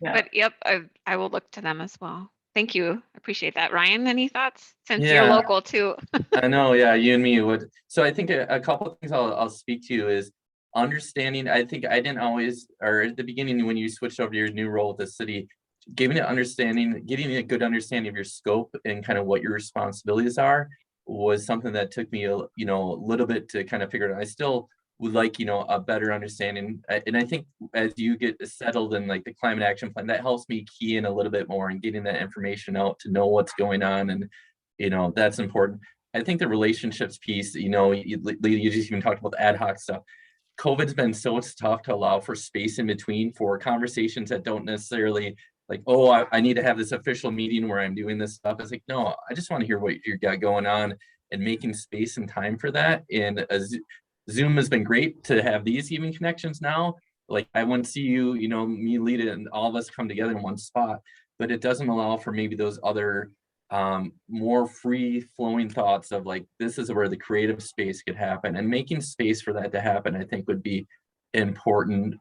Yeah. But yep, I will look to them as well. Thank you. Appreciate that. Ryan, any thoughts? Since you're Yeah. local too. I know, yeah, you and me would. So I think a couple of things I'll speak to is understanding. I think I didn't always, or at the beginning when you switched over to your new role with the city, getting a good understanding of your scope and kind of what your responsibilities are was something that took me a little bit to kind of figure it out. I still would like, a better understanding. And I think as you get settled in like the climate action plan, that helps me key in a little bit more and getting that information out to know what's going on. And, that's important. I think the relationships piece, you just even talked about the ad hoc stuff. COVID's been so tough to allow for space in between for conversations that don't necessarily like, oh, I need to have this official meeting where I'm doing this stuff. It's like, no, I just want to hear what you got going on and making space and time for that. And Zoom has been great to have these even connections now. Like I want to see you, me, Ledah, and all of us come together in one spot, but it doesn't allow for maybe those other more free flowing thoughts of like, this is where the creative space could happen, and making space for that to happen, I think would be important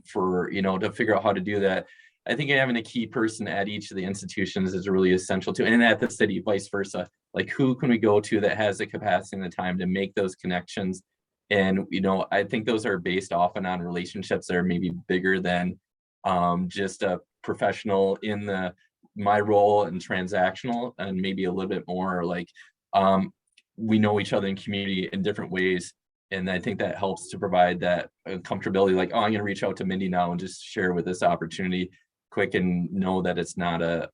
for, to figure out how to do that. I think having a key person at each of the institutions is really essential too, and at the city, vice versa. Like who can we go to that has the capacity and the time to make those connections? And, I think those are based often on relationships that are maybe bigger than just a professional in my role and transactional, and maybe a little bit more like we know each other in community in different ways. And I think that helps to provide that comfortability, like, oh, I'm going to reach out to Mindy now and just share with this opportunity quick, and know that it's not an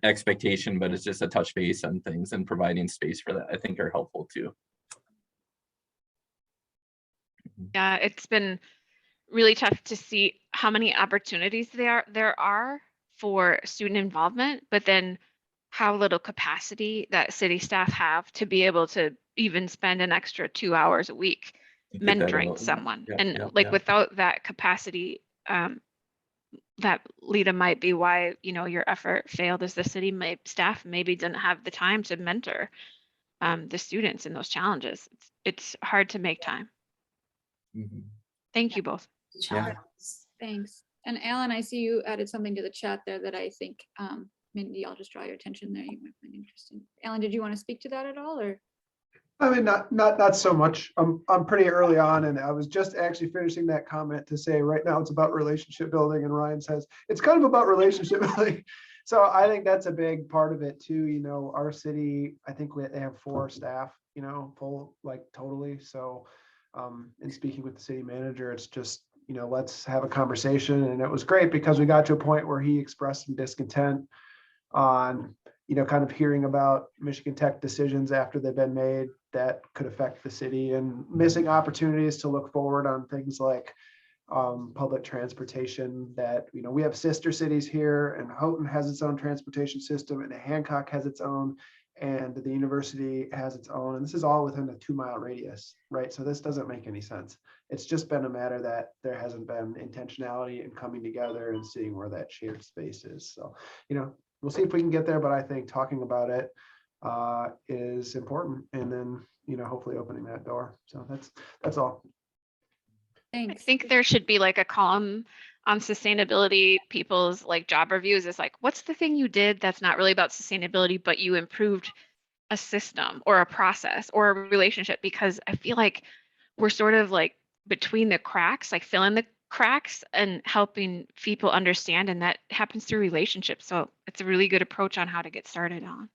expectation, but it's just a touch base on things, and providing space for that, I think, are helpful too. Yeah, it's been really tough to see how many opportunities there are for student involvement, but then how little capacity that city staff have to be able to even spend an extra 2 hours a week To get that mentoring out. someone. Yeah, And yeah, like yeah. without that capacity, that Ledah might be why, you know, your effort failed, as the city staff maybe didn't have the time to mentor the students in those challenges. It's hard to make time. Mhm. Thank you both. Yeah. Thanks. And Alan, I see you added something to the chat there that I think maybe I'll just draw your attention there. You might find interesting. Alan, did you want to speak to that at all, or? I mean, not so much. I'm pretty early on, and I was just actually finishing that comment to say right now it's about relationship building, and Ryan says it's kind of about relationship building. So I think that's a big part of it too. You know, our city, I think they have 4 staff, you know, full, like totally. So in speaking with the city manager, it's just, you know, let's have a conversation. And it was great because we got to a point where he expressed some discontent on, you know, kind of hearing about Michigan Tech decisions after they've been made that could affect the city, and missing opportunities to look forward on things like public transportation. That, you know, we have sister cities here, and Houghton has its own transportation system, and Hancock has its own, and the university has its own, and this is all within a 2-mile radius, right? So this doesn't make any sense. It's just been a matter that there hasn't been intentionality in coming together and seeing where that shared space is. So, you know, we'll see if we can get there, but I think talking about it is important, and then, you know, hopefully opening that door. So that's all. I Thanks. think there should be like a column on sustainability, people's like job reviews is like, what's the thing you did that's not really about sustainability, but you improved a system or a process or a relationship? Because I feel like we're sort of like between the cracks, like filling the cracks and helping people understand. And that happens through relationships. So it's a really good approach on how to get started on.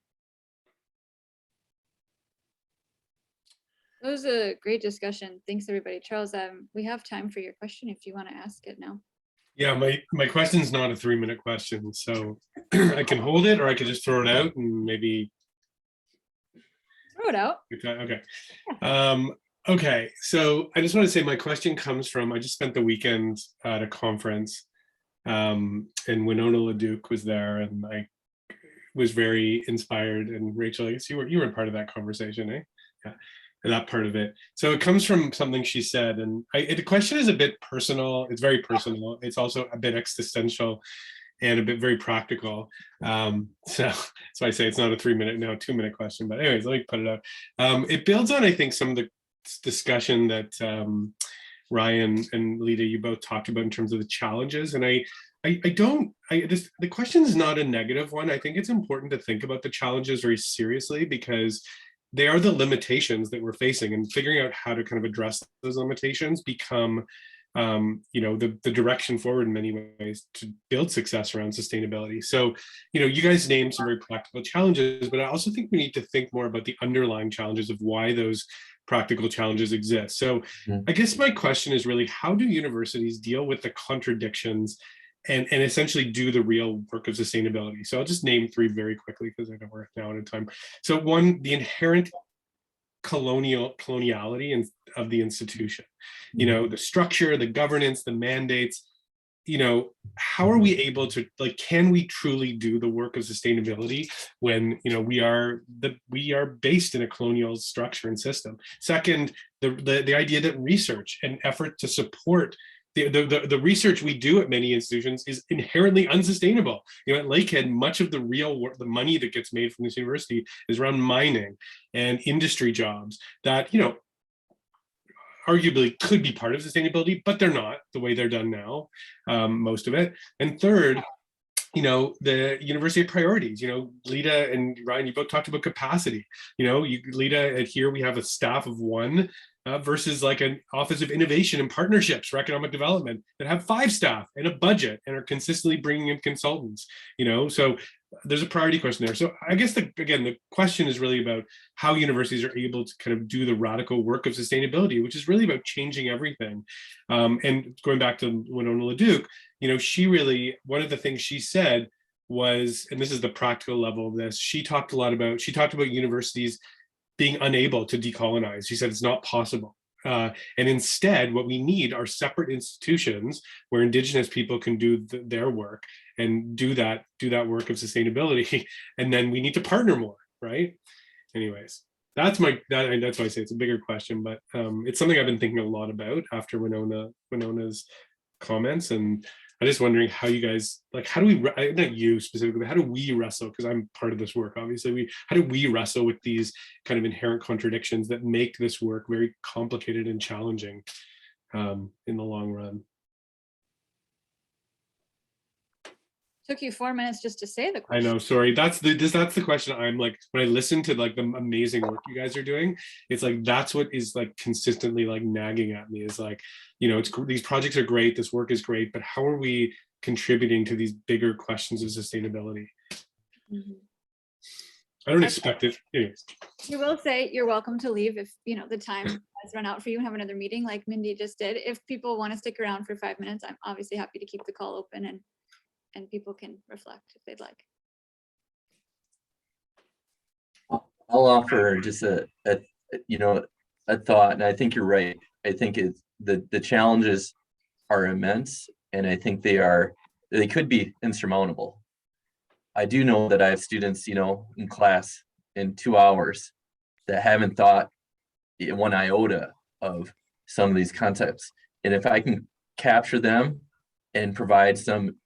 That was a great discussion. Thanks, everybody. Charles, we have time for your question if you want to ask it now. Yeah, my question's not a 3-minute question, so I can hold it or I could just throw it out and maybe. Throw it out. Okay. Okay, so I just want to say my question comes from, I just spent the weekend at a conference, and Winona LaDuke was there, and I was very inspired. And Rachel, I guess you were part of that conversation, eh? Yeah, and that part of it. So it comes from something she said, and the question is a bit personal. It's very personal. It's also a bit existential and a bit very practical. So I say it's not a 3-minute, now 2-minute question, but anyways, let me put it out. It builds on, I think, some of the discussion that Ryan and Ledah, you both talked about in terms of the challenges. And the question is not a negative one. I think it's important to think about the challenges very seriously, because they are the limitations that we're facing, and figuring out how to kind of address those limitations become you know, the direction forward in many ways to build success around sustainability. So, you know, you guys named some very practical challenges, but I also think we need to think more about the underlying challenges of why those practical challenges exist. So I guess my question is really, how do universities deal with the contradictions and essentially do the real work of sustainability? So I'll just name 3 very quickly, because I know we're now out of time. So 1, the inherent coloniality of the institution, you know, the structure, the governance, the mandates. You know, how are we able to, like, can we truly do the work of sustainability when, you know, we are based in a colonial structure and system? Second, the idea that research and effort to support the research we do at many institutions is inherently unsustainable. You know, at Lakehead, much of the real work, the money that gets made from this university is around mining and industry jobs that, you know, arguably could be part of sustainability, but they're not the way they're done now, most of it. And third, you know, the university priorities. You know, Ledah and Ryan, you both talked about capacity. You know, Ledah, at here we have a staff of 1 versus like an Office of Innovation and Partnerships for Economic Development that have 5 staff and a budget and are consistently bringing in consultants. You know, so there's a priority question there. So I guess again, the question is really about how universities are able to kind of do the radical work of sustainability, which is really about changing everything. And going back to Winona LaDuke, you know, she really, one of the things she said was, and this is the practical level of this, she talked about universities being unable to decolonize. She said it's not possible. And instead, what we need are separate institutions where Indigenous people can do their work, and do that work of sustainability. And then we need to partner more, right? Anyways, that's why I say it's a bigger question, but it's something I've been thinking a lot about after Winona's comments. And I'm just wondering how you guys, like, how do we, not you specifically, but how do we wrestle, because I'm part of this work, obviously, how do we wrestle with these kind of inherent contradictions that make this work very complicated and challenging in the long run? Took you 4 minutes just to say the I question. know, sorry. That's the question. I'm like, when I listen to like the amazing work you guys are doing, it's like, that's what is like consistently like nagging at me, is like, you know, these projects are great, this work is great, but how are we contributing to these bigger questions of sustainability? Mhm. I don't expect it. Anyways. You will say you're welcome to leave if, you know, the time has run out for you and have another meeting like Mindy just did. If people want to stick around for 5 minutes, I'm obviously happy to keep the call open and people can reflect if they'd like. I'll offer just a thought, and I think you're right. I think it's the challenges are immense, and I think they could be insurmountable. I do know that I have students, you know, in class in 2 hours that haven't thought one iota of some of these concepts. And if I can capture them and provide some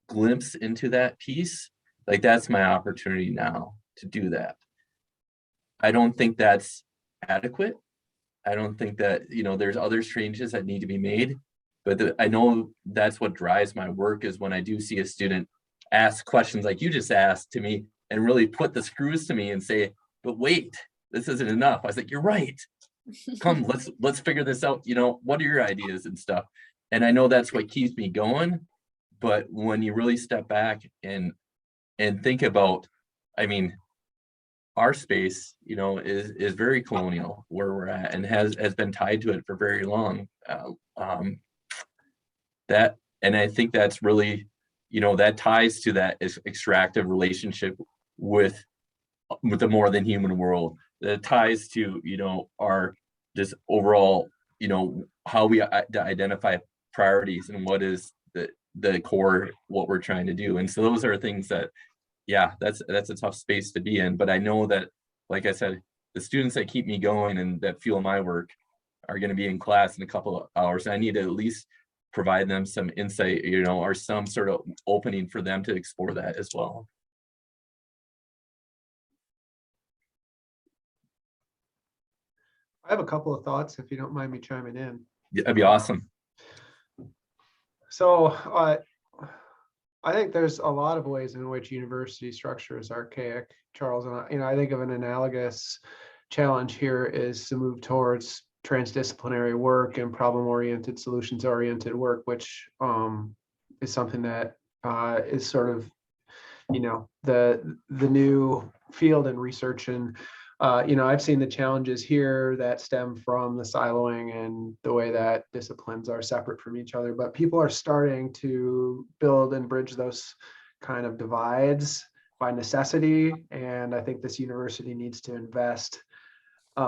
glimpse into that piece, like, that's my opportunity now to do that. I don't think that's adequate. I don't think that, you know, there's other changes that need to be made, but I know that's what drives my work, is when I do see a student ask questions like you just asked to me and really put the screws to me and say, but wait, this isn't enough. I was like, you're right. Come, let's figure this out. You know, what are your ideas and stuff? And I know that's what keeps me going. But when you really step back and think about, I mean, our space, you know, is very colonial where we're at, and has been tied to it for very long. And I think that's really, you know, that ties to that extractive relationship with the more than human world. That ties to, you know, our just overall, you know, how we identify priorities and what is the core, what we're trying to do. And so those are things that, yeah, that's a tough space to be in. But I know that, like I said, the students that keep me going and that fuel my work are going to be in class in a couple of hours. I need to at least provide them some insight, you know, or some sort of opening for them to explore that as well. I have a couple of thoughts, if you don't mind me chiming in. Yeah, that'd be awesome. So I think there's a lot of ways in which university structure is archaic, Charles, and I think of an analogous challenge here is to move towards transdisciplinary work and problem-oriented, solutions-oriented work, which is something that is sort of, you know, the new field in research. And you know, I've seen the challenges here that stem from the siloing and the way that disciplines are separate from each other, but people are starting to build and bridge those kind of divides by necessity. And I think this university needs to invest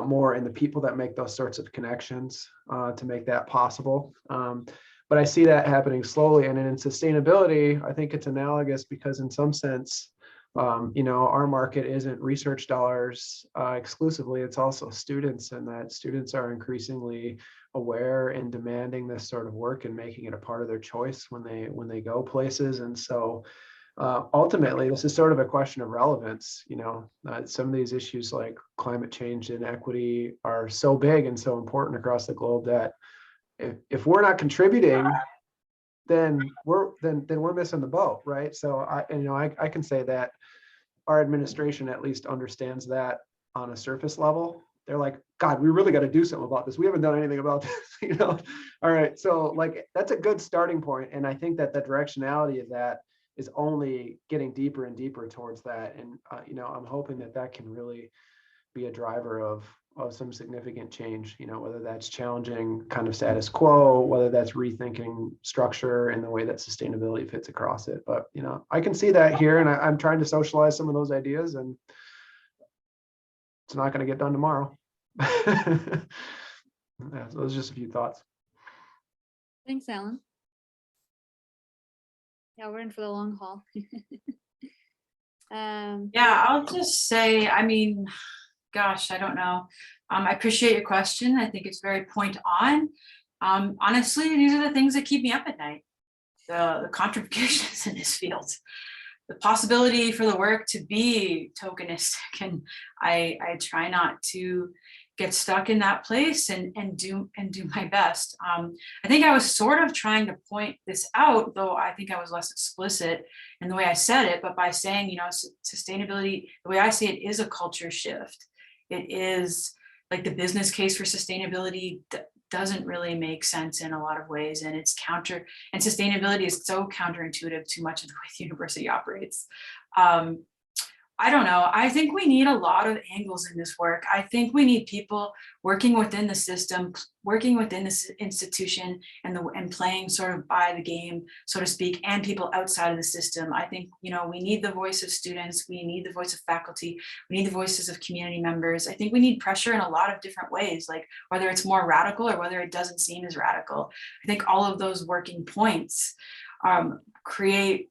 more in the people that make those sorts of connections to make that possible. But I see that happening slowly. And in sustainability, I think it's analogous because in some sense, you know, our market isn't research dollars exclusively, it's also students, and that students are increasingly aware and demanding this sort of work and making it a part of their choice when they go places. And so ultimately, this is sort of a question of relevance. You know, some of these issues like climate change and equity are so big and so important across the globe that if we're not contributing, then we're missing the boat, right? So I can say that our administration at least understands that on a surface level. They're like, God, we really got to do something about this. We haven't done anything about this, you know? All right, so like that's a good starting point, and I think that the directionality of that is only getting deeper and deeper towards that. And you know, I'm hoping that that can really be a driver of some significant change, you know, whether that's challenging kind of status quo, whether that's rethinking structure and the way that sustainability fits across it. But, you know, I can see that here, and I'm trying to socialize some of those ideas, and it's not going to get done tomorrow. Yeah, so those are just a few thoughts. Thanks, Alan. Yeah, we're in for the long haul. Yeah, I'll just say, I mean, gosh, I don't know. I appreciate your question. I think it's very point on. Honestly, these are the things that keep me up at night. The contributions in this field, the possibility for the work to be tokenistic, and I try not to get stuck in that place and do my best. I think I was sort of trying to point this out, though I think I was less explicit in the way I said it, but by saying, you know, sustainability, the way I see it, is a culture shift. It is like the business case for sustainability doesn't really make sense in a lot of ways, and it's and sustainability is so counterintuitive to much of the way the university operates. I don't know. I think we need a lot of angles in this work. I think we need people working within the system, working within this institution, and playing sort of by the game, so to speak, and people outside of the system. I think, you know, we need the voice of students, we need the voice of faculty, we need the voices of community members. I think we need pressure in a lot of different ways, like whether it's more radical or whether it doesn't seem as radical. I think all of those working points create,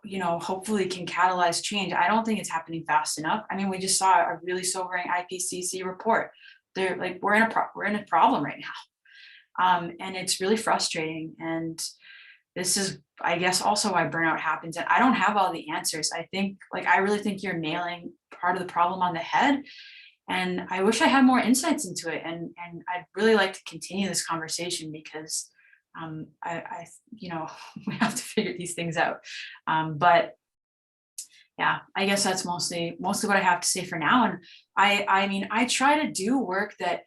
you know, hopefully can catalyze change. I don't think it's happening fast enough. I mean, we just saw a really sobering IPCC report. They're like, we're in a problem right now. And it's really frustrating. And this is, I guess, also why burnout happens. And I don't have all the answers. I really think you're nailing part of the problem on the head. And I wish I had more insights into it. And I'd really like to continue this conversation, because you know, we have to figure these things out. But yeah, I guess that's mostly what I have to say for now. And I mean, I try to do work that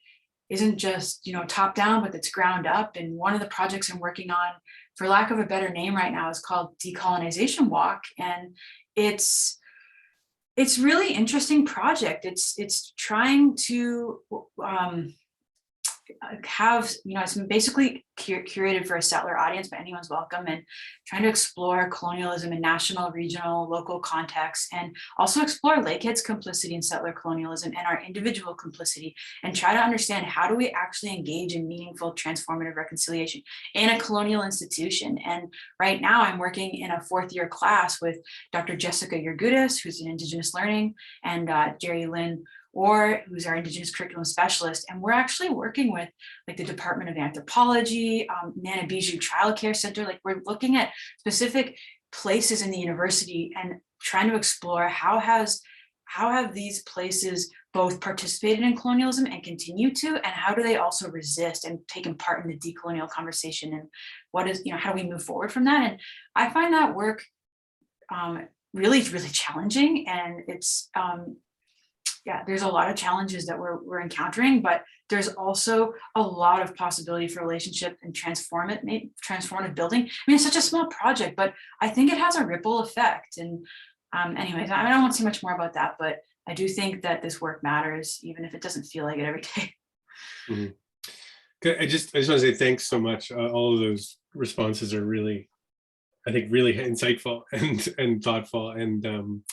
isn't just, you know, top down, but that's ground up. And one of the projects I'm working on, for lack of a better name right now, is called Decolonization Walk. And it's really interesting project. It's trying to have, you know, it's basically curated for a settler audience, but anyone's welcome, and trying to explore colonialism in national, regional, local contexts, and also explore Lakehead's complicity in settler colonialism and our individual complicity, and try to understand, how do we actually engage in meaningful transformative reconciliation in a colonial institution. And right now I'm working in a 4th year class with Dr. Jessica Yergudis, who's in Indigenous Learning, and Jerry Lynn, who's our Indigenous curriculum specialist. And we're actually working with like the Department of Anthropology, Nana Bijou Child Care Center. Like, we're looking at specific places in the university and trying to explore how have these places both participated in colonialism and continue to, and how do they also resist and taken part in the decolonial conversation, and what is, you know, how do we move forward from that? And I find that work really, really challenging, and it's yeah, there's a lot of challenges that we're encountering, but there's also a lot of possibility for relationship and transformative building. I mean, it's such a small project, but I think it has a ripple effect. And anyways, I don't want to say much more about that, but I do think that this work matters, even if it doesn't feel like it every day. Mm-hmm. Okay, I just want to say thanks so much. All of those responses are really, I think, really insightful and thoughtful. And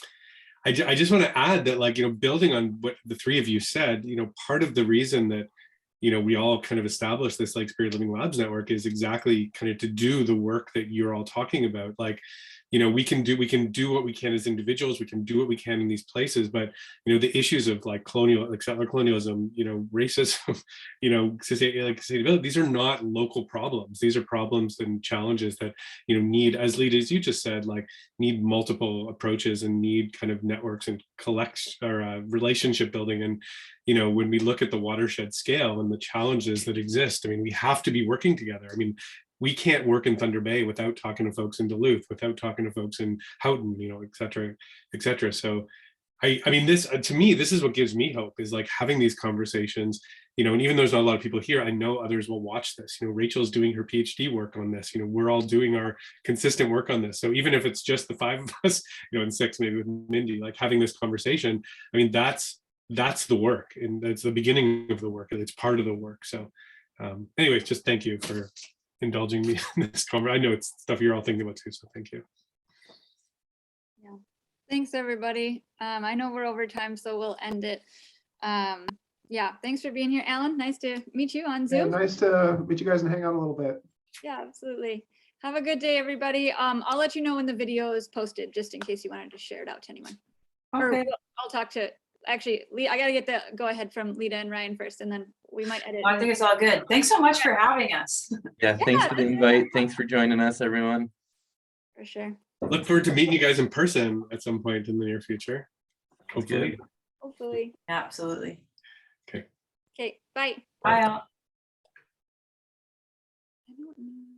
I just want to add that, like, you know, building on what the three of you said, you know, part of the reason that, you know, we all kind of established this Lake Spirit Living Labs network is exactly kind of to do the work that you're all talking about. Like, you know, we can do what we can as individuals, we can do what we can in these places, but, you know, the issues of like settler colonialism, you know, racism, you know, sustainability, these are not local problems. These are problems and challenges that, you know, need, as Ledah, as you just said, like, need multiple approaches and need kind of networks and relationship building. And, you know, when we look at the watershed scale and the challenges that exist, I mean, we have to be working together. I mean, we can't work in Thunder Bay without talking to folks in Duluth, without talking to folks in Houghton, you know, et cetera, et cetera. So I mean, this, to me, this is what gives me hope, is like having these conversations, you know, and even though there's not a lot of people here, I know others will watch this. You know, Rachel's doing her PhD work on this, you know, we're all doing our consistent work on this. So even if it's just the 5 of us, you know, and 6 maybe with Mindy, like having this conversation, I mean, that's the work, and that's the beginning of the work, and it's part of the work. So anyways, just thank you for indulging me in this conversation. I know it's stuff you're all thinking about too, so thank you. Yeah, thanks everybody. I know we're over time, so we'll end it. Yeah, thanks for being here, Alan. Nice to meet you on Zoom. Yeah, nice to meet you guys and hang out a little bit. Yeah, absolutely. Have a good day, everybody. I'll let you know when the video is posted, just in case you wanted to share it out to anyone. Or Okay. I'll talk to, actually, I gotta get the go ahead from Ledah and Ryan first, and then we might edit. Well, I think it's all good. Thanks so much for having us. Yeah, thanks Yeah, for the invite. Thanks for joining us, everyone. For sure. Look forward to meeting you guys in person at some point in the near future. Sounds good. Hopefully. Hopefully. Absolutely. Okay, bye. Bye all. I don't know.